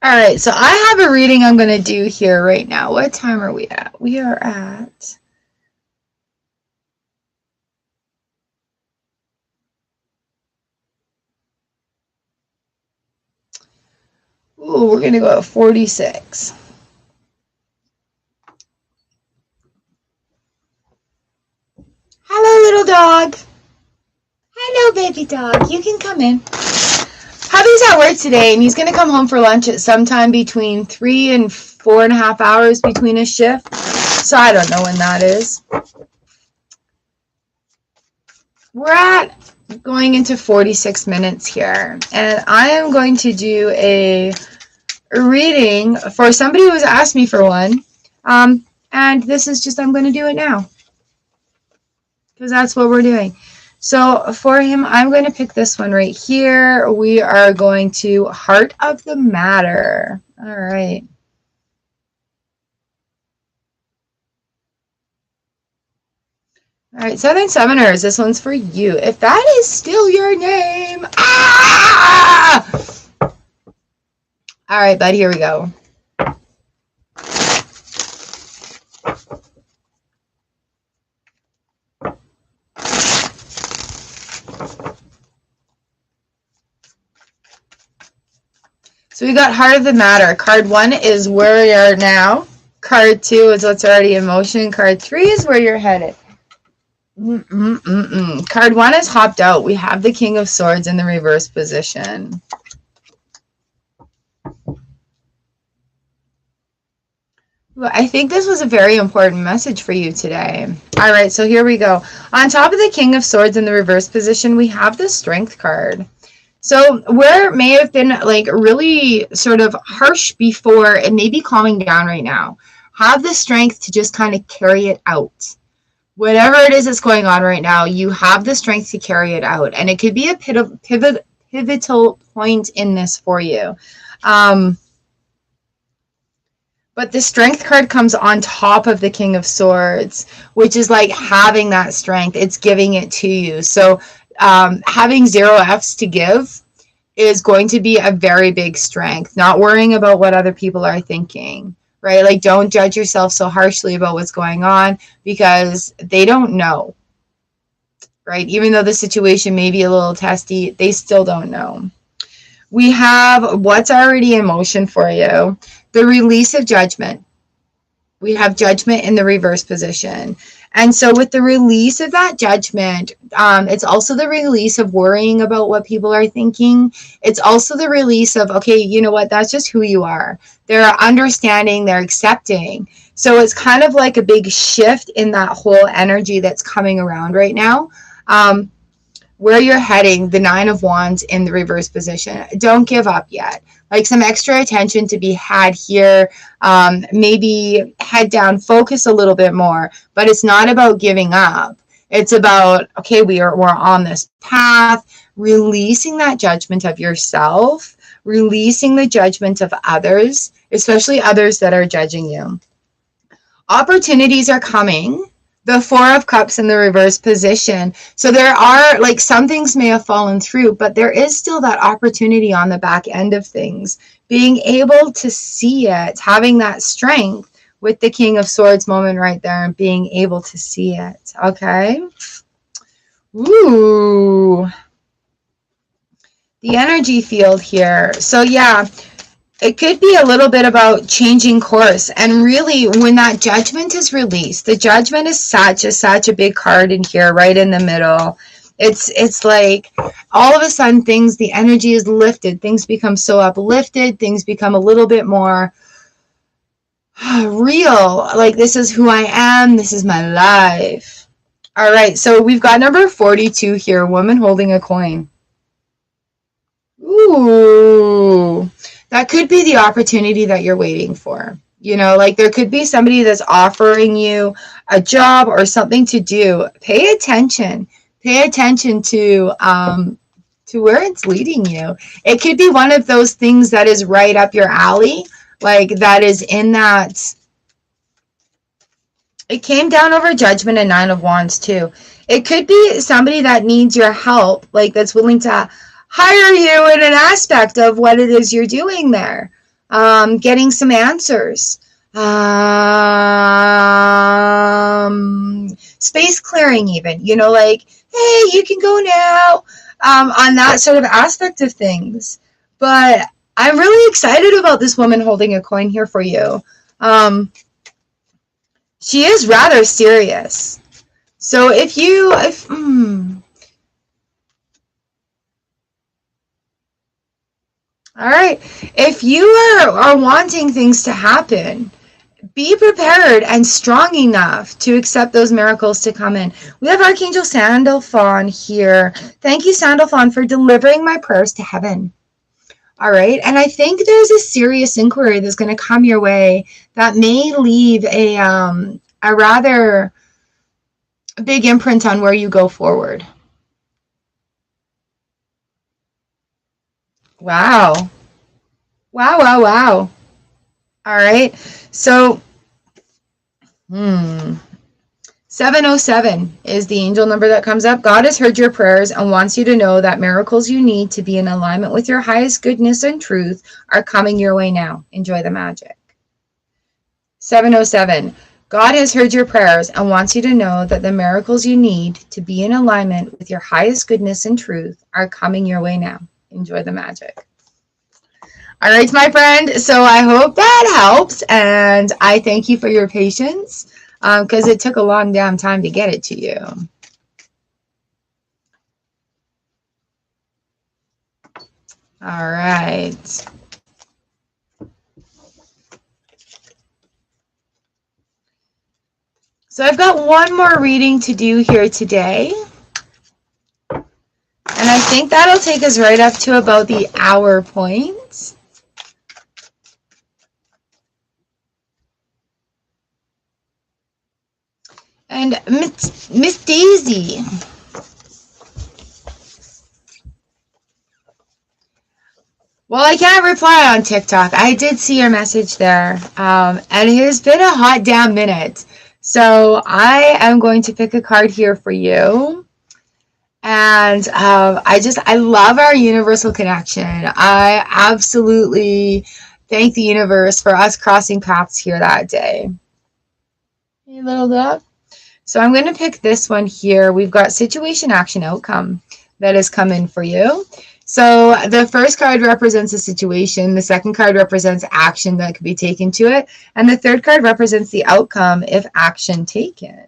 All right, so I have a reading I'm going to do here right now. What time are we at? We are at... Ooh, we're going to go at 46. dog. Hello, baby dog. You can come in. Hubby's at work today, and he's going to come home for lunch at sometime between 3 and 4.5 hours between his shifts. So I don't know when that is. We're at going into 46 minutes here, and I am going to do a reading for somebody who has asked me for one. And this is just, I'm going to do it now, because that's what we're doing. So for him, I'm going to pick this one right here. We are going to Heart of the Matter. All right. All right, Southern Summoners, this one's for you. If that is still your name. Ah! All right, bud, here we go. So we got Heart of the Matter. Card 1 is where you are now. Card 2 is what's already in motion. Card 3 is where you're headed. Card 1 is hopped out. We have the King of Swords in the reverse position. Well, I think this was a very important message for you today. All right, so here we go. On top of the King of Swords in the reverse position, we have the Strength card. So where it may have been like really sort of harsh before, it may be calming down right now. Have the strength to just kind of carry it out. Whatever it is that's going on right now, you have the strength to carry it out. And it could be a pivotal point in this for you. But the Strength card comes on top of the King of Swords, which is like having that strength. It's giving it to you. So having 0 F's to give is going to be a very big strength. Not worrying about what other people are thinking, right? Like, don't judge yourself so harshly about what's going on, because they don't know, right? Even though the situation may be a little testy, they still don't know. We have what's already in motion for you. The release of judgment. We have Judgment in the reverse position. And so with the release of that judgment, it's also the release of worrying about what people are thinking. It's also the release of, okay, you know what, that's just who you are. They're understanding, they're accepting. So it's kind of like a big shift in that whole energy that's coming around right now. Where you're heading, the 9 of Wands in the reverse position. Don't give up yet. Like, some extra attention to be had here. Maybe head down, focus a little bit more. But it's not about giving up. It's about, okay, we're on this path, releasing that judgment of yourself, releasing the judgment of others, especially others that are judging you. Opportunities are coming. The 4 of Cups in the reverse position. So there are, like, some things may have fallen through, but there is still that opportunity on the back end of things. Being able to see it, having that strength with the King of Swords moment right there, and being able to see it. Okay. Ooh. The energy field here. So yeah, it could be a little bit about changing course. And really, when that judgment is released, the judgment is such a big card in here, right in the middle. It's like all of a sudden the energy is lifted. Things become so uplifted. Things become a little bit more real. Like, this is who I am. This is my life. All right. So we've got number 42 here. Woman holding a coin. Ooh. That could be the opportunity that you're waiting for. You know, like, there could be somebody that's offering you a job or something to do. Pay attention. Pay attention to where it's leading you. It could be one of those things that is right up your alley. Like, that is in that. It came down over Judgment and 9 of Wands too. It could be somebody that needs your help. Like, that's willing to hire you in an aspect of what it is you're doing there. Getting some answers. Space clearing even. You know, like, hey, you can go now. On that sort of aspect of things. But I'm really excited about this woman holding a coin here for you. She is rather serious. So all right, if you are wanting things to happen, be prepared and strong enough to accept those miracles to come in. We have Archangel Sandalphon here. Thank you, Sandalphon, for delivering my prayers to heaven. All right, and I think there's a serious inquiry that's going to come your way that may leave a rather big imprint on where you go forward. Wow. Wow, wow, wow. All right, so 707 is the angel number that comes up. God has heard your prayers and wants you to know that miracles you need to be in alignment with your highest goodness and truth are coming your way now. Enjoy the magic. 707. God has heard your prayers and wants you to know that the miracles you need to be in alignment with your highest goodness and truth are coming your way now. Enjoy the magic. All right, my friend. So I hope that helps, and I thank you for your patience because it took a long damn time to get it to you. All right. So I've got one more reading to do here today. And I think that'll take us right up to about the hour point. And Miss Daisy. Well, I can't reply on TikTok. I did see your message there. And it has been a hot damn minute. So I am going to pick a card here for you. And I love our universal connection. I absolutely thank the universe for us crossing paths here that day. Hey, little dog. So I'm going to pick this one here. We've got situation, action, outcome that has come in for you. So the first card represents a situation. The second card represents action that could be taken to it. And the third card represents the outcome if action taken.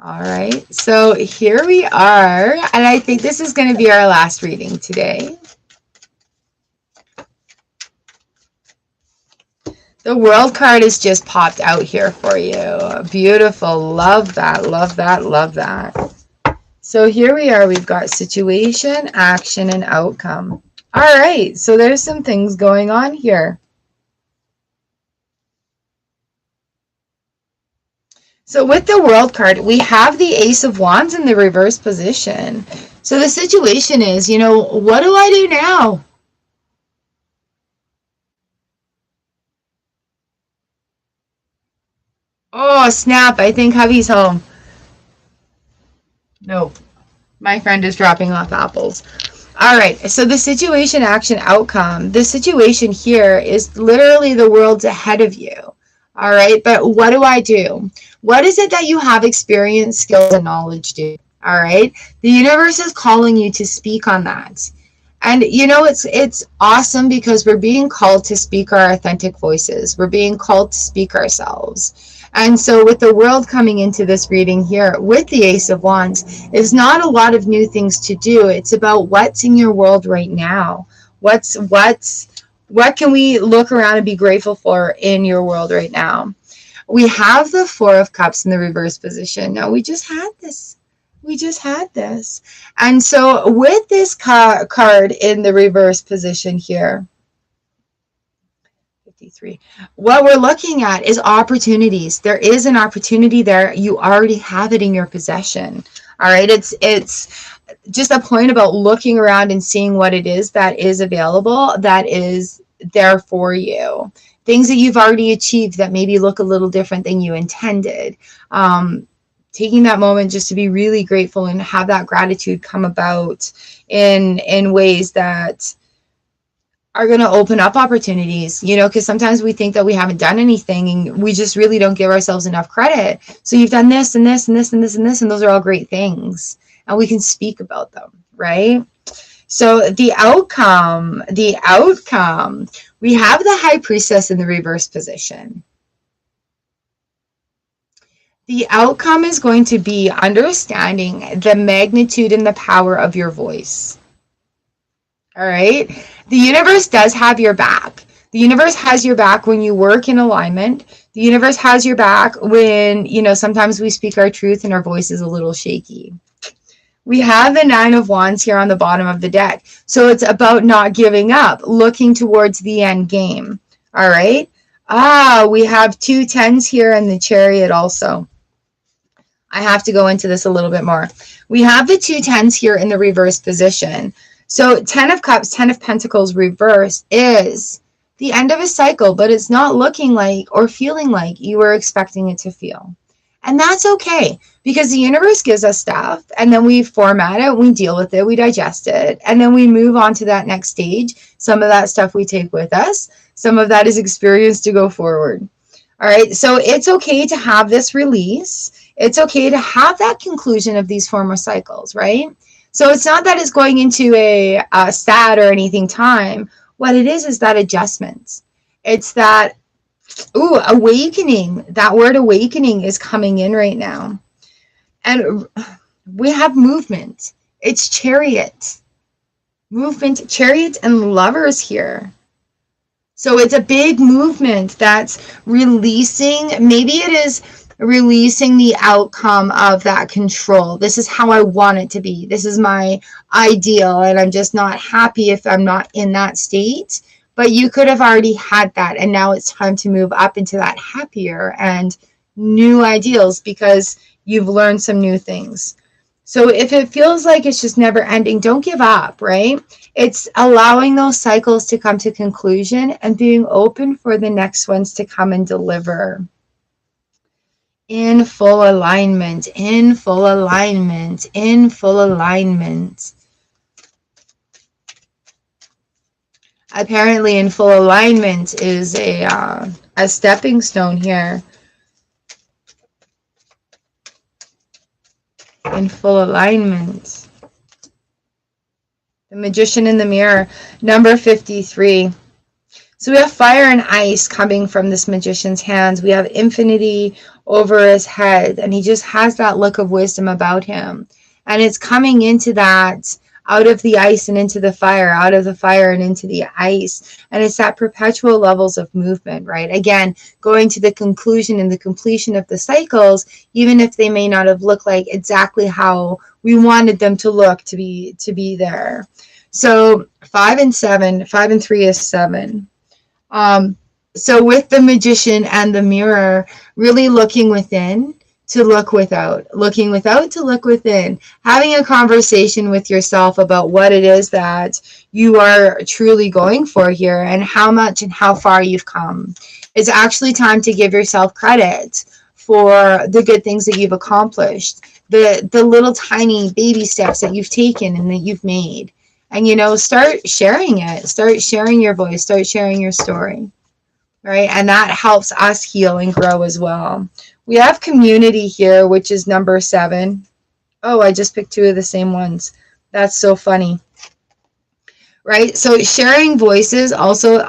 All right, so here we are. And I think this is going to be our last reading today. The World card has just popped out here for you. Beautiful. Love that, love that, love that. So here we are. We've got situation, action, and outcome. All right, so there's some things going on here. So with the World card, we have the Ace of Wands in the reverse position. So the situation is, you know, what do I do now? Oh, snap. I think hubby's home. Nope. My friend is dropping off apples. All right. So the situation, action, outcome. The situation here is literally the world's ahead of you. All right. But what do I do? What is it that you have experience, skills, and knowledge do? All right. The universe is calling you to speak on that. And, you know, it's awesome because we're being called to speak our authentic voices. We're being called to speak ourselves. And so with the World coming into this reading here with the Ace of Wands, it's not a lot of new things to do. It's about what's in your world right now. What can we look around and be grateful for in your world right now? We have the Four of Cups in the reverse position. Now, we just had this. We just had this. And so with this card in the reverse position here, 53, what we're looking at is opportunities. There is an opportunity there. You already have it in your possession. All right. It's just a point about looking around and seeing what it is that is available, that is there for you. Things that you've already achieved that maybe look a little different than you intended. Taking that moment just to be really grateful and have that gratitude come about in ways that are going to open up opportunities, you know, because sometimes we think that we haven't done anything and we just really don't give ourselves enough credit. So you've done this and this and this and this and this, and those are all great things and we can speak about them, right? So the outcome, we have the High Priestess in the reverse position. The outcome is going to be understanding the magnitude and the power of your voice. All right? The universe does have your back. The universe has your back when you work in alignment. The universe has your back when, you know, sometimes we speak our truth and our voice is a little shaky. We have the Nine of Wands here on the bottom of the deck. So it's about not giving up, looking towards the end game. All right? We have 2 10s here in the Chariot also. I have to go into this a little bit more. We have the 2 10s here in the reverse position. So 10 of Cups, 10 of Pentacles reverse is the end of a cycle, but it's not looking like or feeling like you were expecting it to feel. And that's okay, because the universe gives us stuff and then we format it, we deal with it, we digest it, and then we move on to that next stage. Some of that stuff we take with us. Some of that is experience to go forward. All right, so it's okay to have this release. It's okay to have that conclusion of these former cycles, right? So it's not that it's going into a sad or anything time. What it is that adjustment. It's that, awakening. That word awakening is coming in right now. And we have movement. It's Chariot. Movement, Chariot, and Lovers here. So it's a big movement that's releasing. Maybe it is releasing the outcome of that control. This is how I want it to be. This is my ideal, and I'm just not happy if I'm not in that state. But you could have already had that, and now it's time to move up into that happier and new ideals because you've learned some new things. So if it feels like it's just never ending, don't give up, right? It's allowing those cycles to come to conclusion and being open for the next ones to come and deliver. In full alignment, in full alignment, in full alignment. Apparently in full alignment is a stepping stone here. In full alignment. The Magician in the Mirror, number 53. So we have fire and ice coming from this magician's hands. We have infinity over his head, and he just has that look of wisdom about him. And it's coming into that, out of the ice and into the fire, out of the fire and into the ice. And it's that perpetual levels of movement, right? Again, going to the conclusion and the completion of the cycles, even if they may not have looked like exactly how we wanted them to look to be there. So 5 and 7, 5 and 3 is 7. So with the Magician and the Mirror, really looking within to look without, looking without to look within, having a conversation with yourself about what it is that you are truly going for here and how much and how far you've come. It's actually time to give yourself credit for the good things that you've accomplished, the little tiny baby steps that you've taken and that you've made. And, you know, start sharing it. Start sharing your voice. Start sharing your story. Right? And that helps us heal and grow as well. We have community here, which is number 7. Oh, I just picked 2 of the same ones. That's so funny. Right? So sharing voices also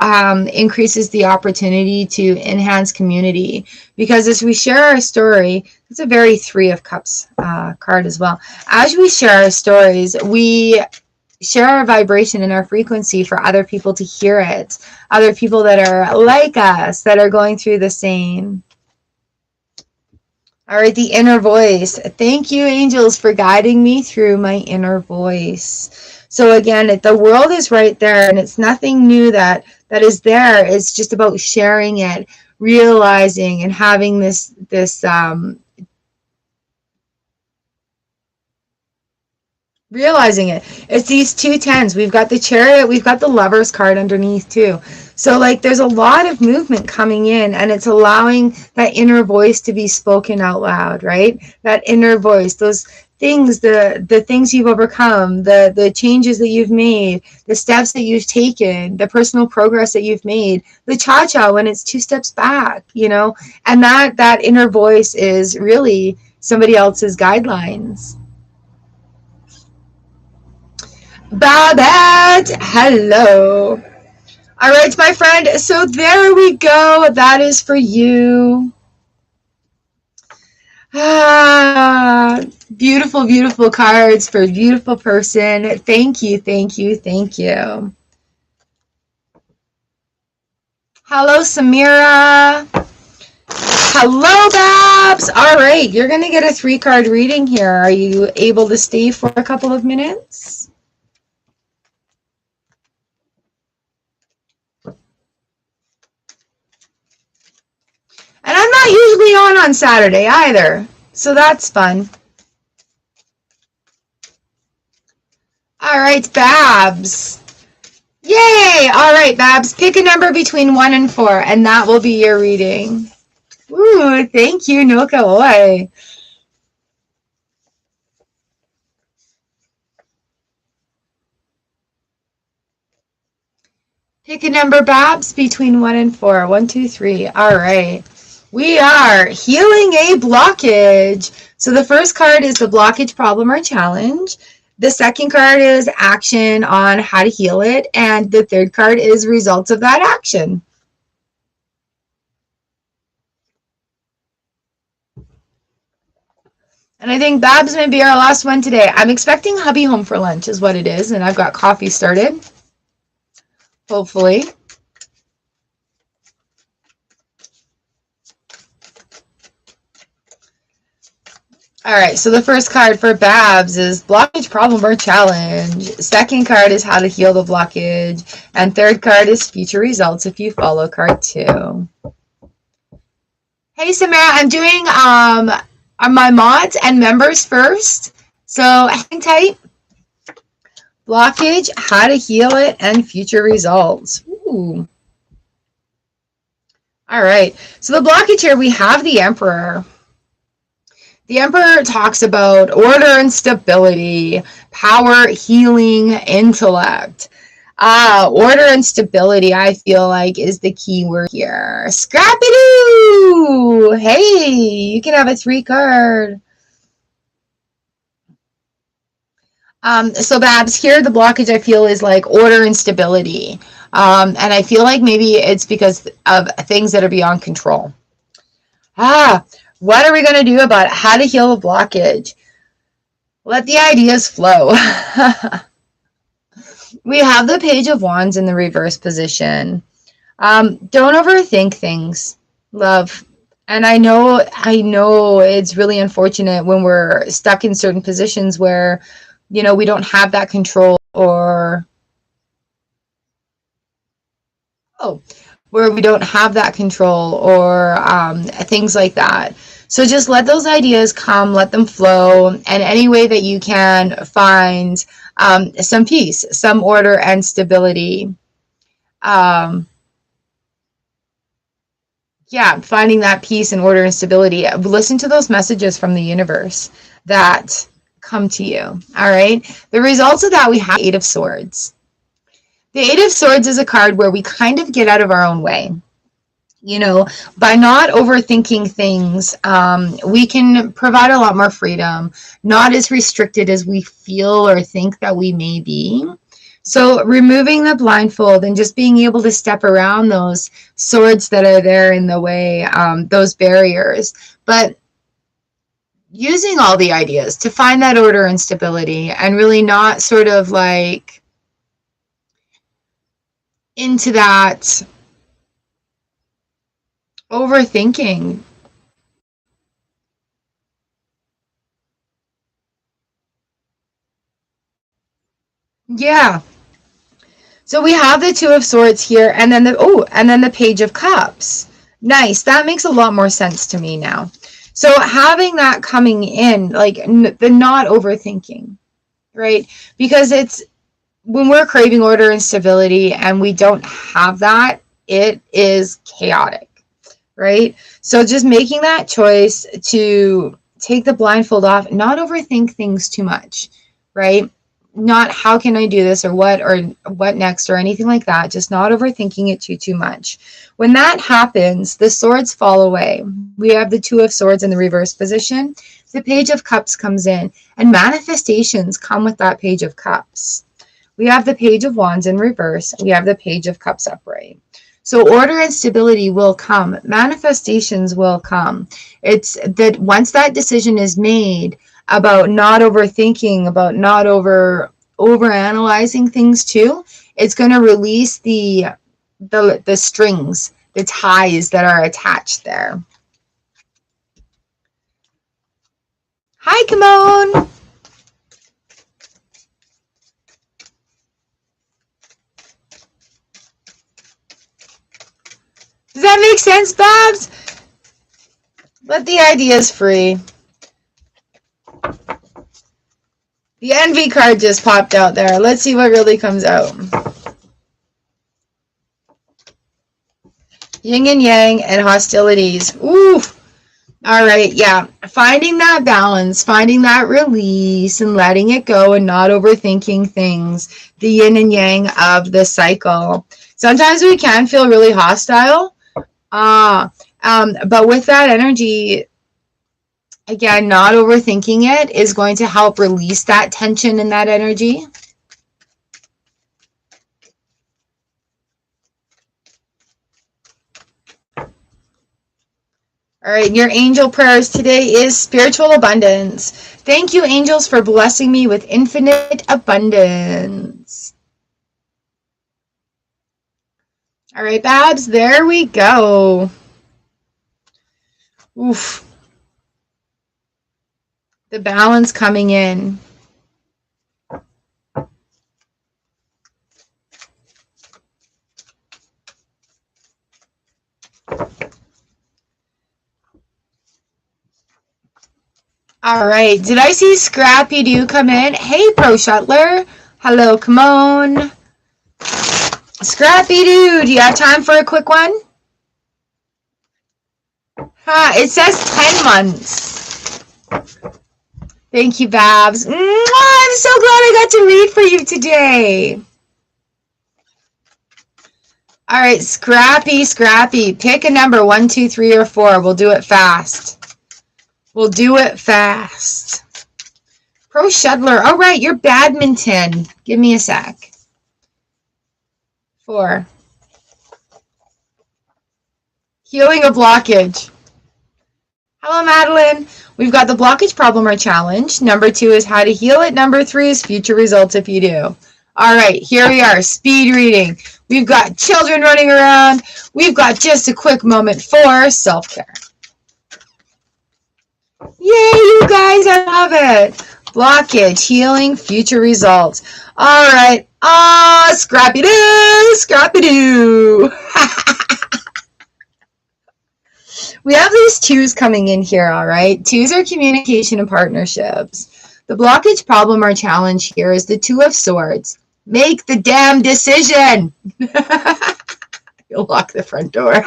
increases the opportunity to enhance community. Because as we share our story, it's a very 3 of Cups card as well. As we share our stories, we share our vibration and our frequency for other people to hear it. Other people that are like us, that are going through the same. All right, the inner voice. Thank you, angels, for guiding me through my inner voice. So again, the world is right there, and it's nothing new that is there. It's just about sharing it, realizing, and having this realizing it. It's these 2 10s. We've got the Chariot, we've got the Lovers card underneath too. So like there's a lot of movement coming in, and it's allowing that inner voice to be spoken out loud, right? That inner voice, those things, the things you've overcome, the changes that you've made, the steps that you've taken, the personal progress that you've made, the cha-cha when it's 2 steps back, you know, and that inner voice is really somebody else's guidelines. Babette, hello. All right, my friend, so there we go. That is for you. Ah, beautiful, beautiful cards for a beautiful person. Thank you, thank you, thank you. Hello, Samira. Hello, Babs. All right, you're going to get a 3-card reading here. Are you able to stay for a couple of minutes? And I'm not usually on Saturday either, so that's fun. All right, Babs. Yay! All right, Babs, pick a number between 1 and 4, and that will be your reading. Ooh, thank you, Noka Oi. Pick a number, Babs, between 1 and 4. 1, 2, 3. All right. We are healing a blockage. So the first card is the blockage, problem, or challenge. The second card is action on how to heal it. And the third card is results of that action. And I think Babs may be our last one today. I'm expecting hubby home for lunch is what it is. And I've got coffee started. Hopefully. All right, so the first card for Babs is blockage, problem, or challenge. Second card is how to heal the blockage. And third card is future results if you follow card 2. Hey, Samara, I'm doing my mods and members first. So hang tight. Blockage, how to heal it, and future results. Ooh. All right, so the blockage here, we have the Emperor. The Emperor talks about order and stability, power, healing, intellect. Order and stability, I feel like, is the key word here. Scrappy-doo! Hey, you can have a 3-card. So Babs, here the blockage I feel is like order and stability. And I feel like maybe it's because of things that are beyond control. What are we going to do about how to heal a blockage? Let the ideas flow. We have the Page of Wands in the reverse position. Don't overthink things, love. And I know it's really unfortunate when we're stuck in certain positions where, you know, we don't have that control or where we don't have that control or things like that. So just let those ideas come, let them flow, and any way that you can find some peace, some order and stability. Finding that peace and order and stability. Listen to those messages from the universe that come to you. All right. The results of that, we have 8 of Swords. The 8 of Swords is a card where we kind of get out of our own way. You know, by not overthinking things, we can provide a lot more freedom, not as restricted as we feel or think that we may be. So removing the blindfold and just being able to step around those swords that are there in the way, those barriers, but using all the ideas to find that order and stability and really not sort of like into that overthinking. Yeah. So we have the 2 of Swords here, and then the Page of Cups. Nice. That makes a lot more sense to me now. So having that coming in, like the not overthinking, right? Because it's when we're craving order and stability and we don't have that, it is chaotic, right? So just making that choice to take the blindfold off, not overthink things too much, right? Not how can I do this or what next or anything like that. Just not overthinking it too much. When that happens, the swords fall away. We have the 2 of Swords in the reverse position. The Page of Cups comes in, and manifestations come with that Page of Cups. We have the Page of Wands in reverse. We have the Page of Cups upright. So order and stability will come. Manifestations will come. It's that once that decision is made about not overthinking, about not overanalyzing things too, it's going to release the strings, the ties that are attached there. Hi, Kimon. Does that make sense, Babs? But the idea is free. The envy card just popped out there. Let's see what really comes out. Yin and yang and hostilities. Ooh. All right, yeah. Finding that balance, finding that release and letting it go and not overthinking things. The yin and yang of the cycle. Sometimes we can feel really hostile. But with that energy, again, not overthinking it is going to help release that tension in that energy. All right, your angel prayers today is spiritual abundance. Thank you, angels, for blessing me with infinite abundance. All right, Babs, there we go. Oof. The balance coming in. All right, did I see Scrappy Doo come in? Hey, Pro Shuttler. Hello, come on. Scrappy Doo, do you have time for a quick one? It says 10 months. Thank you, Babs. I'm so glad I got to read for you today. All right, Scrappy. Pick a number, 1, 2, 3, or 4. We'll do it fast. We'll do it fast. Pro Shuttler. All right, you're badminton. Give me a sec. 4. Healing a blockage. Hello, Madeline. We've got the blockage problem or challenge. Number 2 is how to heal it. Number 3 is future results if you do. All right, here we are. Speed reading. We've got children running around. We've got just a quick moment for self-care. Yay, you guys, I love it. Blockage, healing, future results. All right. Scrappy-doo. We have these 2s coming in here, all right? 2s are communication and partnerships. The blockage problem or challenge here is the 2 of Swords. Make the damn decision. You'll lock the front door.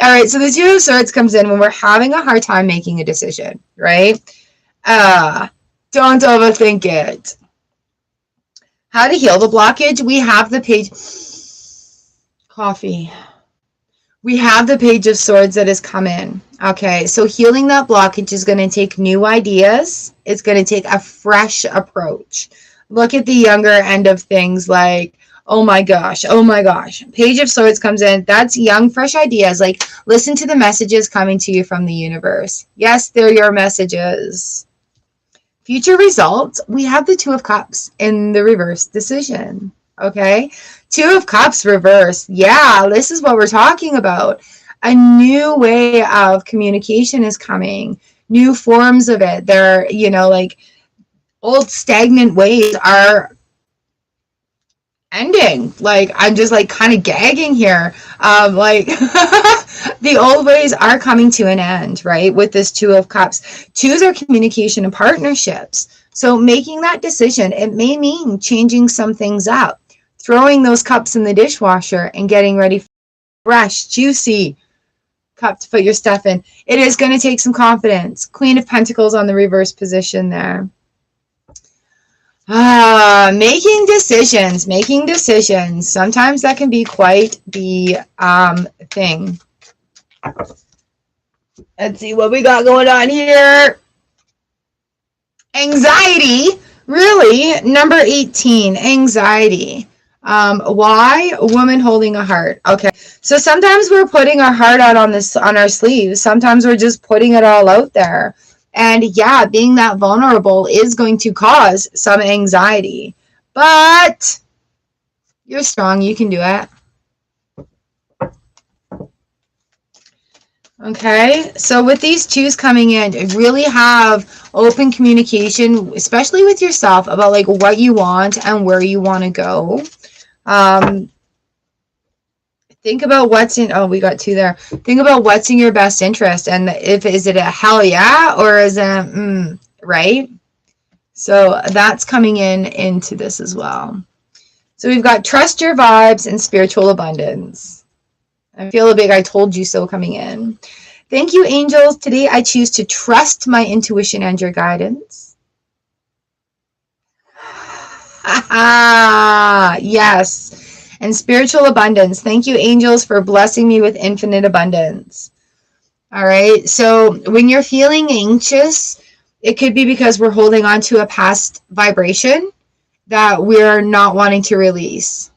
All right, so the 2 of Swords comes in when we're having a hard time making a decision, right? Don't overthink it. How to heal the blockage? We have the page. Coffee. We have the Page of Swords that has come in. Okay, so healing that blockage is going to take new ideas. It's going to take a fresh approach. Look at the younger end of things like, oh my gosh. Page of Swords comes in. That's young, fresh ideas. Like, listen to the messages coming to you from the universe. Yes, they're your messages. Future results. We have the 2 of Cups in the reverse decision. Okay, 2 of Cups reverse. Yeah, this is what we're talking about. A new way of communication is coming. New forms of it. They're, like old stagnant ways are ending. Like, I'm just like kind of gagging here. The old ways are coming to an end, right? With this 2 of Cups. 2s are communication and partnerships. So making that decision, it may mean changing some things up. Throwing those cups in the dishwasher and getting ready for fresh, juicy cup to put your stuff in. It is going to take some confidence. Queen of Pentacles on the reverse position there. Making decisions. Sometimes that can be quite the thing. Let's see what we got going on here. Anxiety. Really? Number 18, anxiety. Why? A woman holding a heart. Okay. So sometimes we're putting our heart out on our sleeves. Sometimes we're just putting it all out there. And yeah, being that vulnerable is going to cause some anxiety. But you're strong. You can do it. Okay, so with these twos coming in, really have open communication, especially with yourself, about like what you want and where you want to go. Think about what's in, oh, we got two there. Think about what's in your best interest, and is it a hell yeah, or is it right? So that's coming into this as well. So we've got trust your vibes and spiritual abundance. I feel a big I told you so coming in. Thank you, angels. Today I choose to trust my intuition and your guidance. Yes. And spiritual abundance. Thank you, angels, for blessing me with infinite abundance. All right. So when you're feeling anxious, it could be because we're holding on to a past vibration that we're not wanting to release.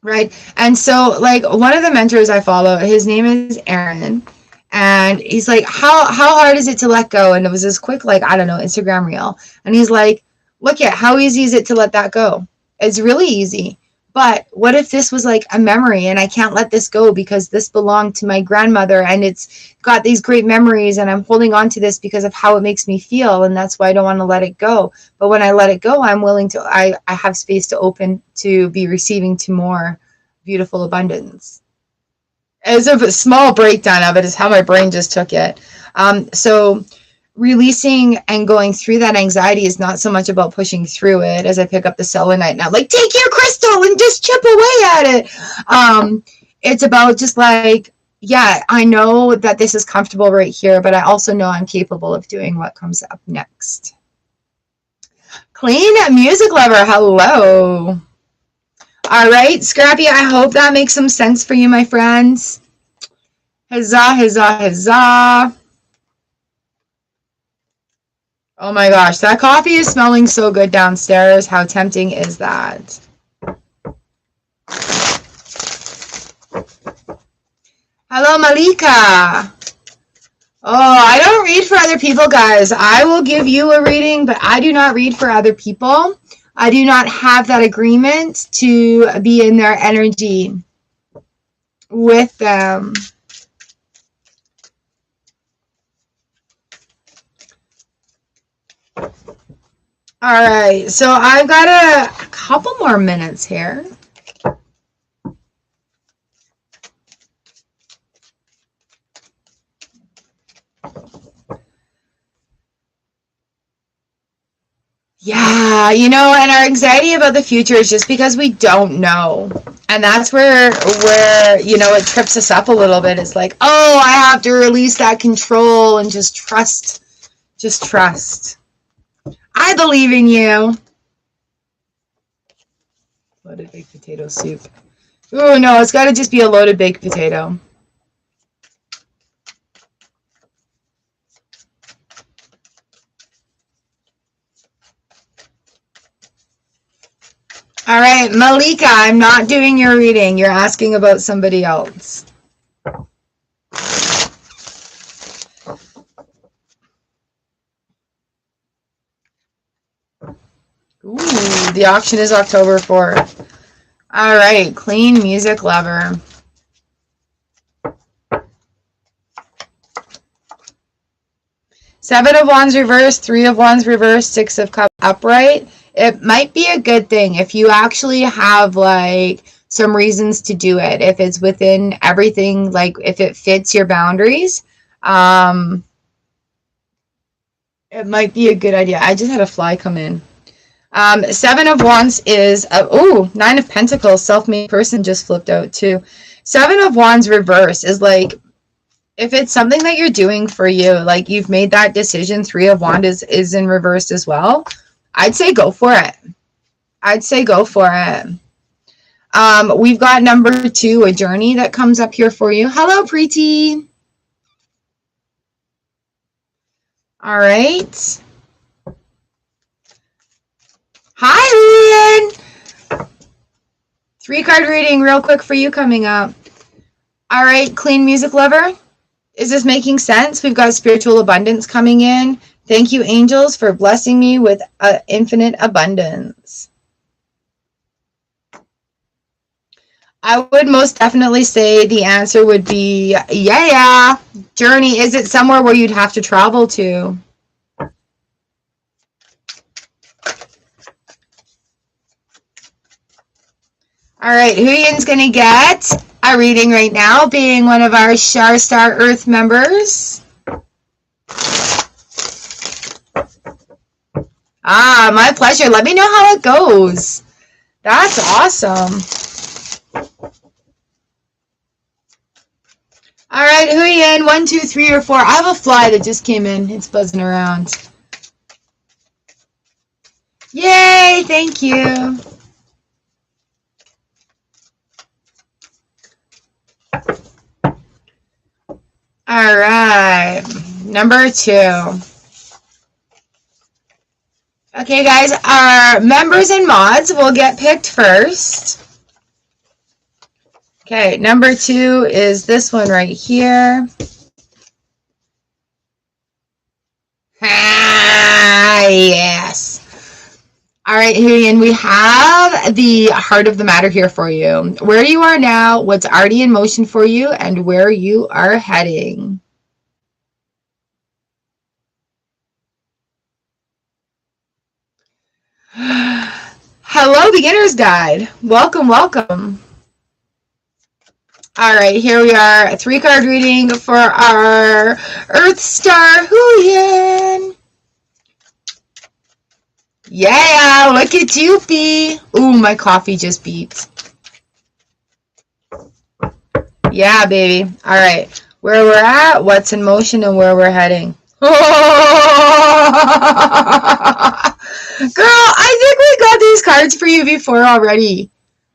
Right. And so like one of the mentors I follow, his name is Aaron, and he's like, how hard is it to let go? And it was this quick, like, I don't know, Instagram reel. And he's like, look at how easy is it to let that go? It's really easy. But what if this was like a memory and I can't let this go because this belonged to my grandmother and it's got these great memories and I'm holding on to this because of how it makes me feel, and that's why I don't want to let it go. But when I let it go, I'm willing to, I have space to open to be receiving to more beautiful abundance. As a small breakdown of it is how my brain just took it. So releasing and going through that anxiety is not so much about pushing through it as I pick up the selenite now, like, take your crystal and just chip away at it. It's about just like, yeah, I know that this is comfortable right here, but I also know I'm capable of doing what comes up next. Clean music lover, hello. All right, Scrappy, I hope that makes some sense for you, my friends. Huzzah, huzzah, huzzah. Oh my gosh, that coffee is smelling so good downstairs. How tempting is that? Hello, Malika. Oh, I don't read for other people, guys. I will give you a reading, but I do not read for other people. I do not have that agreement to be in their energy with them. All right, so I've got a couple more minutes here. Yeah, you know, and our anxiety about the future is just because we don't know. And that's where you know, it trips us up a little bit. It's like, oh, I have to release that control and just trust. Just trust. I believe in you. Loaded baked potato soup. Oh, no, it's got to just be a loaded baked potato. All right, Malika, I'm not doing your reading. You're asking about somebody else. Ooh, the auction is October 4th. All right, clean music lover. Seven of Wands reversed, Three of Wands reversed, Six of Cups upright. It might be a good thing if you actually have like some reasons to do it. If it's within everything, like if it fits your boundaries, it might be a good idea. I just had a fly come in. Seven of Wands is, Nine of Pentacles, self-made person just flipped out too. Seven of Wands reverse is like, if it's something that you're doing for you, like you've made that decision, Three of Wands is in reverse as well. I'd say go for it. I'd say go for it. We've got number 2, a journey that comes up here for you. Hello, Preeti. All right. Hi, Ian. 3-card reading real quick for you coming up. All right, clean music lover. Is this making sense? We've got spiritual abundance coming in. Thank you, angels, for blessing me with infinite abundance. I would most definitely say the answer would be, yeah. Journey, is it somewhere where you'd have to travel to? All right, Huyen's going to get a reading right now, being one of our Char Star Earth members. Ah, my pleasure. Let me know how it goes. That's awesome. All right, Huyen, 1, 2, 3, or 4. I have a fly that just came in. It's buzzing around. Yay, thank you. All right, number 2. Okay, guys, our members and mods will get picked first. Okay, number 2 is this one right here. Ah, yes. All right, Huyen, we have the heart of the matter here for you. Where you are now, what's already in motion for you, and where you are heading. Hello, Beginner's Guide. Welcome, welcome. All right, here we are, a 3-card reading for our Earth Star Huyen. Yeah, look at you, B. Ooh, my coffee just beeped. Yeah, baby. All right, where we're at, what's in motion, and where we're heading. Oh! Girl, I think we got these cards for you before already.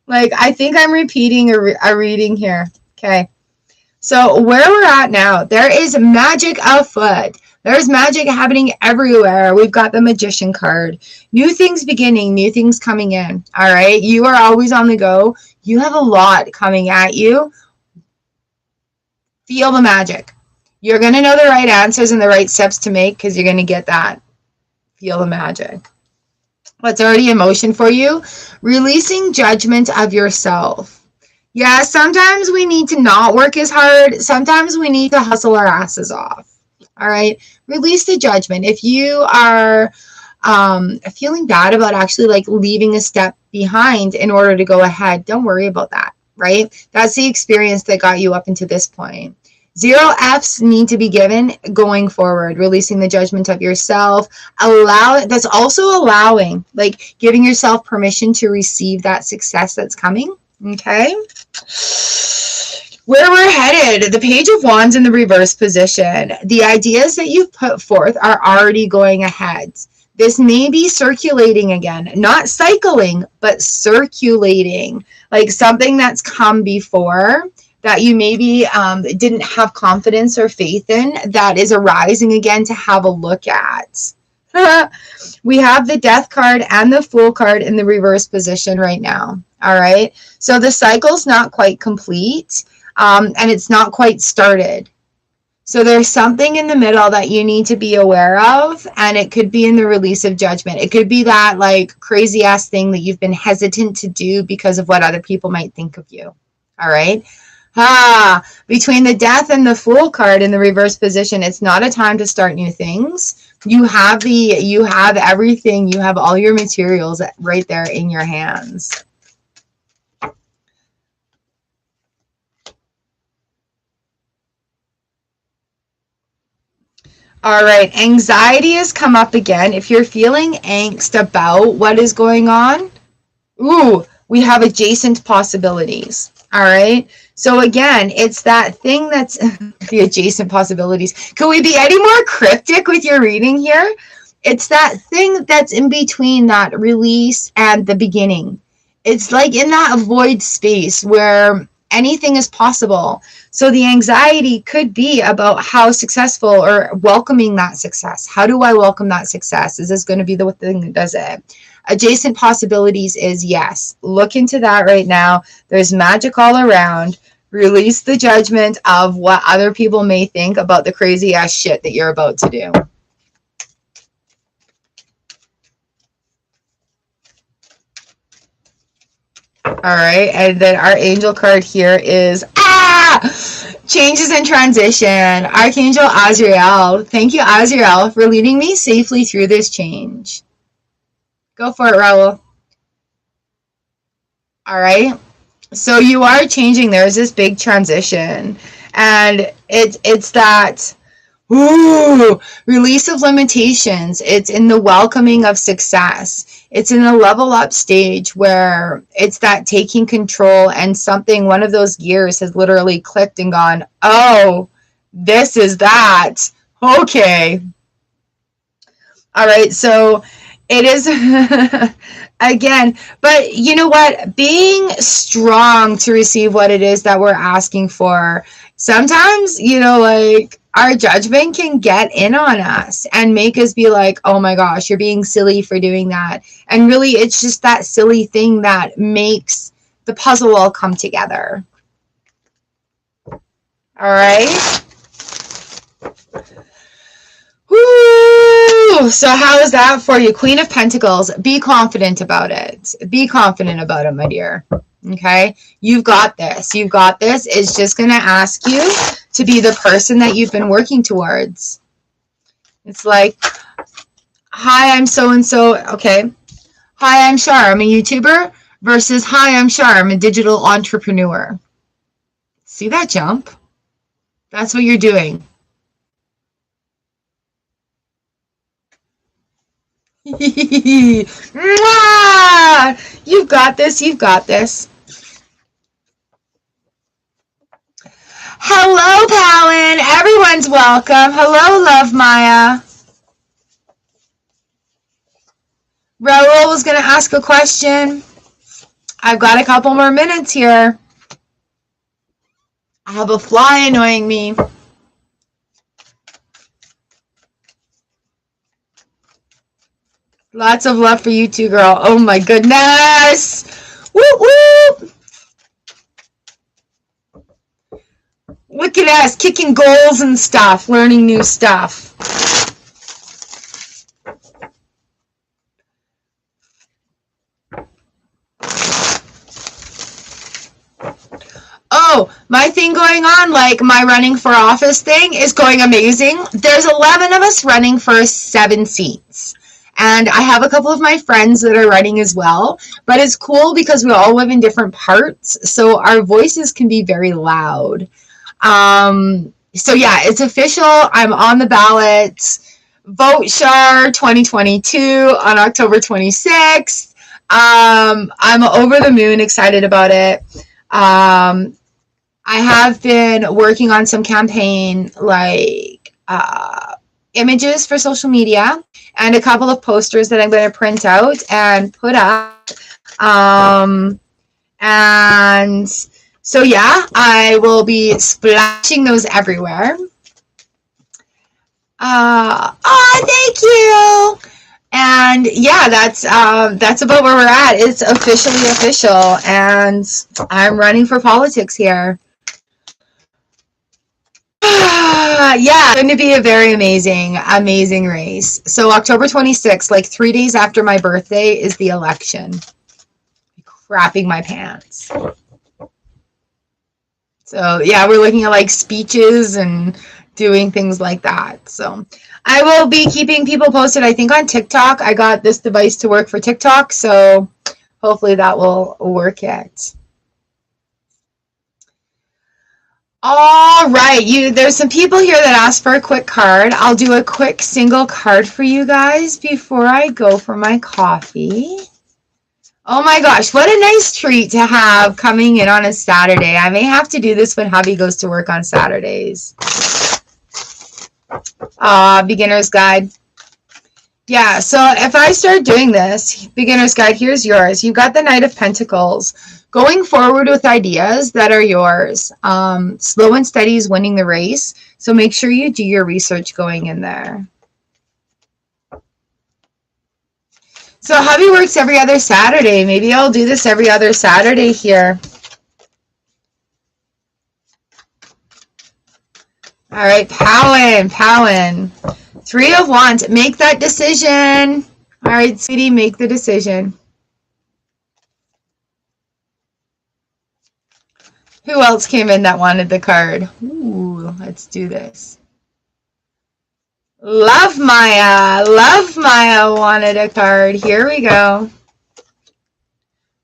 Like, I think I'm repeating a reading here. Okay. So, where we're at now, there is magic afoot. There's magic happening everywhere. We've got the Magician card. New things beginning, new things coming in. All right. You are always on the go. You have a lot coming at you. Feel the magic. You're going to know the right answers and the right steps to make because you're going to get that. Feel the magic. What's already in motion for you? Releasing judgment of yourself. Yeah, sometimes we need to not work as hard. Sometimes we need to hustle our asses off. All right. Release the judgment. If you are feeling bad about actually like leaving a step behind in order to go ahead, don't worry about that. Right. That's the experience that got you up into this point. 0 F's need to be given going forward, releasing the judgment of yourself. That's also allowing, like giving yourself permission to receive that success that's coming. Okay. Where we're headed, the Page of Wands in the reverse position. The ideas that you've put forth are already going ahead. This may be circulating again, not cycling, but circulating, like something that's come before that you maybe didn't have confidence or faith in, that is arising again to have a look at. We have the Death card and the Fool card in the reverse position right now. All right. So the cycle's not quite complete and it's not quite started. So there's something in the middle that you need to be aware of, and it could be in the release of judgment. It could be that like crazy ass thing that you've been hesitant to do because of what other people might think of you. All right. Between the Death and the Fool card in the reverse position, it's not a time to start new things. You have everything. You have all your materials right there in your hands. All right, anxiety has come up again. If you're feeling angst about what is going on, ooh, we have adjacent possibilities. All right. So again, it's that thing that's the adjacent possibilities. Could we be any more cryptic with your reading here? It's that thing that's in between that release and the beginning. It's like in that void space where anything is possible. So the anxiety could be about how successful or welcoming that success. How do I welcome that success? Is this going to be the thing that does it? Adjacent possibilities is yes. Look into that right now. There's magic all around. Release the judgment of what other people may think about the crazy ass shit that you're about to do. All right, and then our angel card here is changes and transition. Archangel Azrael. Thank you, Azrael, for leading me safely through this change. Go for it, Raul. All right. So you are changing. There's this big transition, and it's that release of limitations. It's in the welcoming of success. It's in a level up stage where it's that taking control, and something, one of those gears has literally clicked and gone, oh, this is that. Okay. All right. So it is again, but you know what? Being strong to receive what it is that we're asking for. Sometimes, you know, like, our judgment can get in on us and make us be like, oh my gosh, you're being silly for doing that. And really, it's just that silly thing that makes the puzzle all come together. All right. Woo! So how is that for you? Queen of Pentacles. Be confident about it. Be confident about it, my dear. Okay? You've got this. You've got this. It's just going to ask you to be the person that you've been working towards. It's like, hi, I'm so-and-so. Okay. Hi, I'm Char. I'm a YouTuber. Versus, hi, I'm Char. I'm a digital entrepreneur. See that jump? That's what you're doing. You've got this. You've got this. Hello, Palin. Everyone's welcome. Hello, Love Maya. Raul was going to ask a question. I've got a couple more minutes here. I have a fly annoying me. Lots of love for you too, girl. Oh my goodness. Whoop, whoop. Look at us, kicking goals and stuff, learning new stuff. Oh, my thing going on, like my running for office thing is going amazing. There's 11 of us running for 7 seats. And I have a couple of my friends that are running as well. But it's cool because we all live in different parts. So our voices can be very loud. So yeah, it's official. I'm on the ballot. Vote Char 2022 on October 26th. I'm over the moon excited about it. I have been working on some campaign like images for social media and a couple of posters that I'm going to print out and put up. And so yeah, I will be splashing those everywhere. Thank you. And yeah, that's about where we're at. It's officially official, and I'm running for politics here. Yeah, it's going to be a very amazing race. So October 26th, like 3 days after my birthday, is the election. Crapping my pants. So yeah, we're looking at like speeches and doing things like that. So I will be keeping people posted. I think on TikTok, I got this device to work for TikTok. So hopefully that will work it. All right, there's some people here that asked for a quick card. I'll do a quick single card for you guys before I go for my coffee. Oh my gosh, what a nice treat to have coming in on a Saturday. I may have to do this when hubby goes to work on Saturdays. Beginner's guide. Yeah, so if I start doing this, beginner's guide, here's yours. You've got the Knight of Pentacles. Going forward with ideas that are yours. Slow and steady is winning the race. So make sure you do your research going in there. So hubby works every other Saturday. Maybe I'll do this every other Saturday here. All right, Powen. 3 of Wands. Make that decision. All right, sweetie, make the decision. Who else came in that wanted the card? Ooh, let's do this. Love Maya wanted a card. Here we go.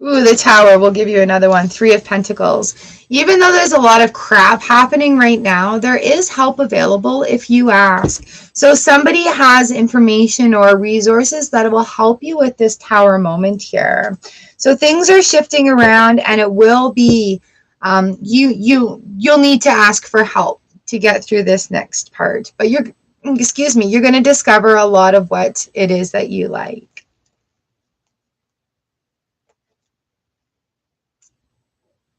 Ooh, the Tower. We'll give you another one. 3 of Pentacles. Even though there's a lot of crap happening right now, there is help available if you ask. So somebody has information or resources that will help you with this Tower moment here. So things are shifting around, and it will be you'll need to ask for help to get through this next part. But you're going to discover a lot of what it is that you like.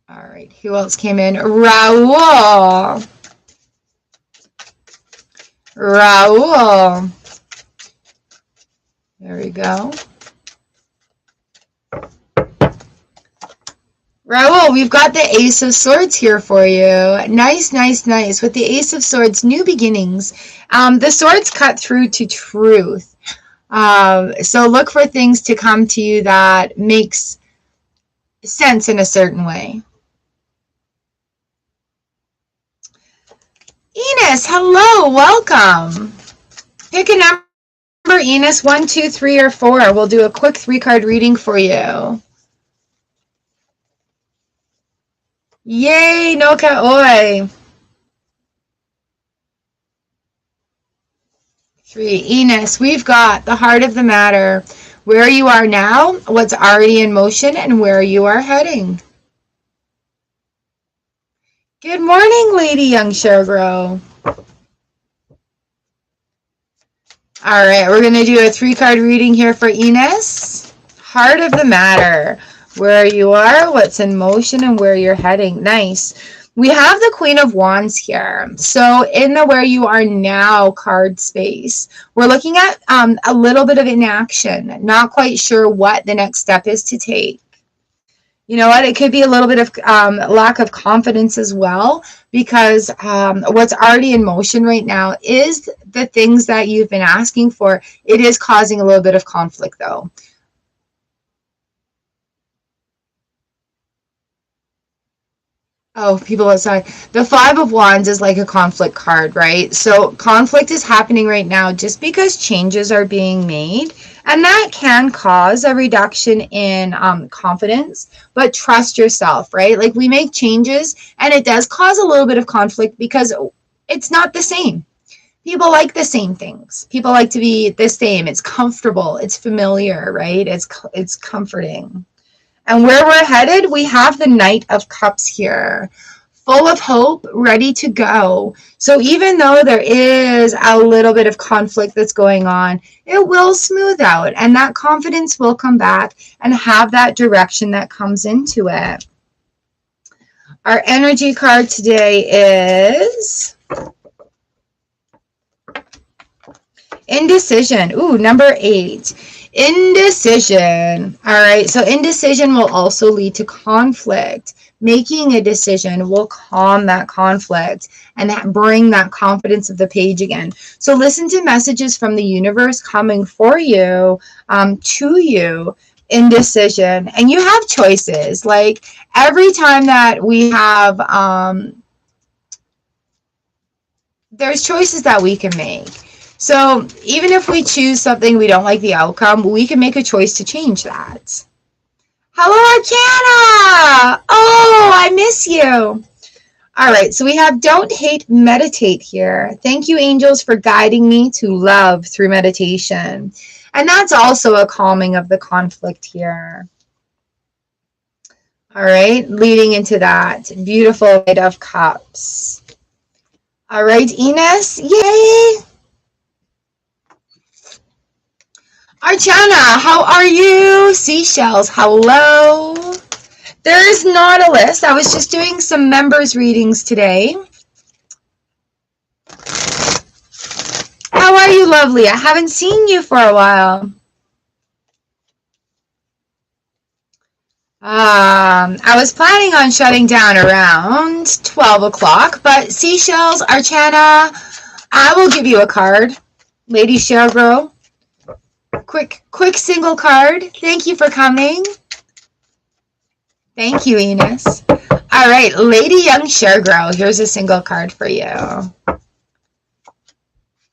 All right, who else came in? Raul. There we go. Raul, we've got the Ace of Swords here for you. Nice. With the Ace of Swords, new beginnings. The swords cut through to truth. So look for things to come to you that makes sense in a certain way. Enos, hello, welcome. Pick a number, Enos, 1, 2, 3, or 4. We'll do a quick 3-card reading for you. Yay, no ka oi. 3, Enos, we've got the heart of the matter. Where you are now, what's already in motion, and where you are heading. Good morning, Lady Young Showgirl. All right, we're going to do a 3-card reading here for Enos. Heart of the matter. Where you are, what's in motion, and where you're heading. Nice. We have the Queen of Wands here. So in the where you are now card space, we're looking at a little bit of inaction. Not quite sure what the next step is to take. You know what? It could be a little bit of lack of confidence as well, because what's already in motion right now is the things that you've been asking for. It is causing a little bit of conflict, though. Oh, people outside. The 5 of Wands is like a conflict card, right? So conflict is happening right now just because changes are being made. And that can cause a reduction in confidence, but trust yourself, right? Like we make changes and it does cause a little bit of conflict because it's not the same. People like the same things. People like to be the same. It's comfortable. It's familiar, right? It's comforting. And where we're headed, we have the Knight of Cups here, full of hope, ready to go. So even though there is a little bit of conflict that's going on, it will smooth out and that confidence will come back and have that direction that comes into it. Our energy card today is Indecision. Ooh, number 8. Indecision. All right, so indecision will also lead to conflict. Making a decision will calm that conflict and bring that confidence of the page again. So listen to messages from the universe coming for you, to you, indecision. And you have choices. Like every time that we have, there's choices that we can make. So even if we choose something we don't like the outcome, we can make a choice to change that. Hello, Arcana! Oh, I miss you. All right, so we have don't hate, meditate here. Thank you, angels, for guiding me to love through meditation. And that's also a calming of the conflict here. All right, leading into that beautiful Knight of Cups. All right, Enos, yay! Archana, how are you? Seashells, hello. There is not a list. I was just doing some members readings today. How are you, lovely? I haven't seen you for a while. I was planning on shutting down around 12 o'clock, but Seashells, Archana, I will give you a card. Lady Shergrow, quick single card. Thank you for coming. Thank you, Enos. All right, Lady Young Shergrow, here's a single card for you.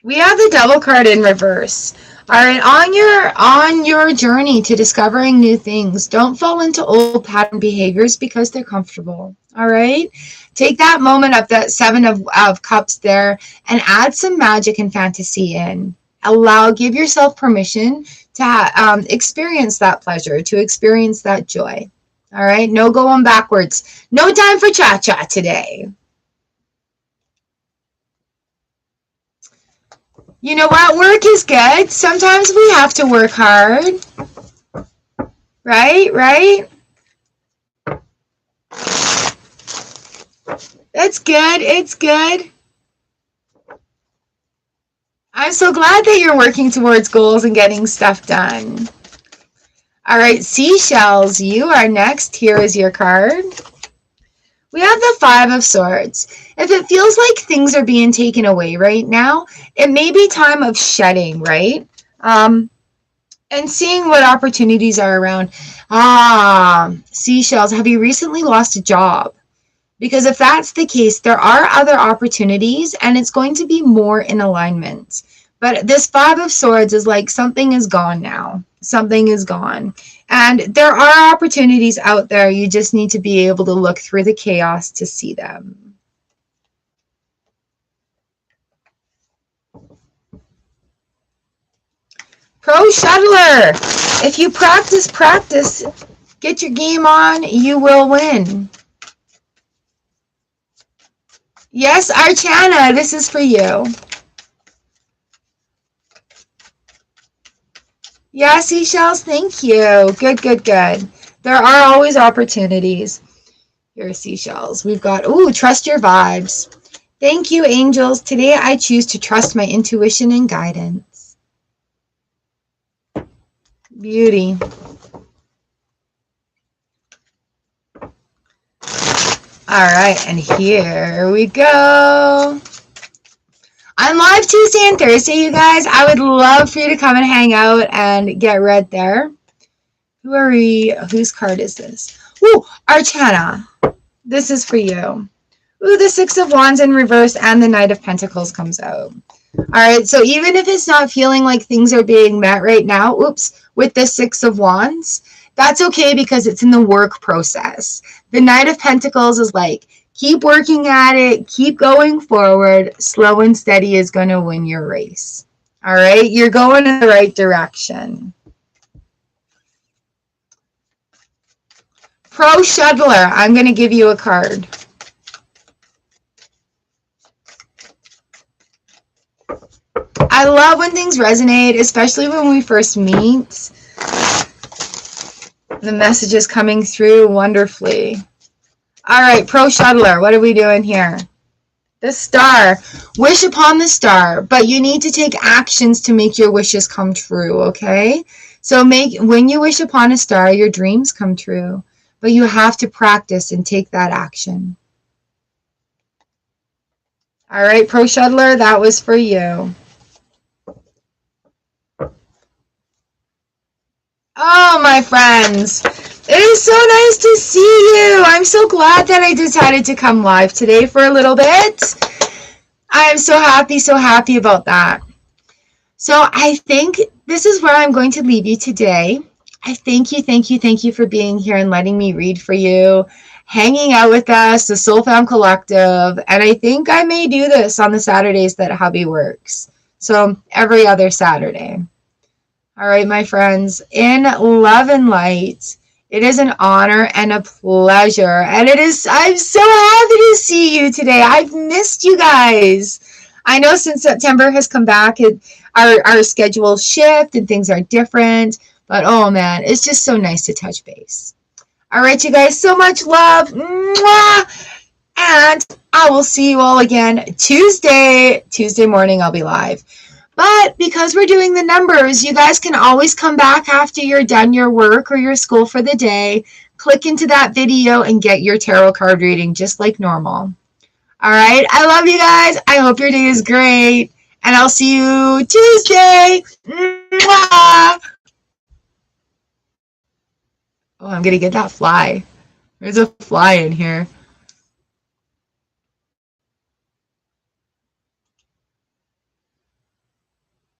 We have the double card in reverse. All right, on your journey to discovering new things, don't fall into old pattern behaviors because they're comfortable. All right, take that moment of that Seven of Cups there and add some magic and fantasy in. Give yourself permission to experience that pleasure, to experience that joy. All right, no going backwards. No time for cha-cha today. You know what? Work is good. Sometimes we have to work hard. Right? That's good. It's good. I'm so glad that you're working towards goals and getting stuff done. All right, Seashells, you are next. Here is your card. We have the Five of Swords. If it feels like things are being taken away right now, it may be time of shedding, right? And seeing what opportunities are around. Seashells, have you recently lost a job? Because if that's the case, there are other opportunities and it's going to be more in alignment. But this Five of Swords is like something is gone now. Something is gone. And there are opportunities out there. You just need to be able to look through the chaos to see them. Pro Shuttler. If you practice, get your game on, you will win. Yes, Archana, this is for you. Yeah, Seashells, thank you. Good. There are always opportunities. Here are Seashells. We've got, trust your vibes. Thank you, angels. Today I choose to trust my intuition and guidance. Beauty. All right, and here we go. I'm live Tuesday and Thursday, you guys. I would love for you to come and hang out and get read there. Who are we? Whose card is this? Archana. This is for you. The Six of Wands in reverse and the Knight of Pentacles comes out. All right, so even if it's not feeling like things are being met right now, with the Six of Wands, that's okay because it's in the work process. The Knight of Pentacles is like, keep working at it, keep going forward. Slow and steady is going to win your race. All right, you're going in the right direction. Pro Shuttler, I'm going to give you a card. I love when things resonate, especially when we first meet. The message is coming through wonderfully. All right, Pro Shuttler, what are we doing here? The Star. Wish upon the star, but you need to take actions to make your wishes come true, okay? So when you wish upon a star, your dreams come true, but you have to practice and take that action. All right, Pro Shuttler, that was for you. Oh, my friends, it is so nice to see you. I'm so glad that I decided to come live today for a little bit. I am so happy about that. So I think this is where I'm going to leave you today. I thank you for being here and letting me read for you, hanging out with us, the Soul Fam Collective, and I think I may do this on the Saturdays that hubby works. So every other Saturday. All right, my friends, in love and light, it is an honor and a pleasure. And I'm so happy to see you today. I've missed you guys. I know since September has come back, our schedules shift and things are different. But oh man, it's just so nice to touch base. All right, you guys, so much love. Mwah! And I will see you all again Tuesday morning. I'll be live. But because we're doing the numbers, you guys can always come back after you're done your work or your school for the day, click into that video and get your tarot card reading just like normal. All right. I love you guys. I hope your day is great. And I'll see you Tuesday. Mwah! Oh, I'm going to get that fly. There's a fly in here.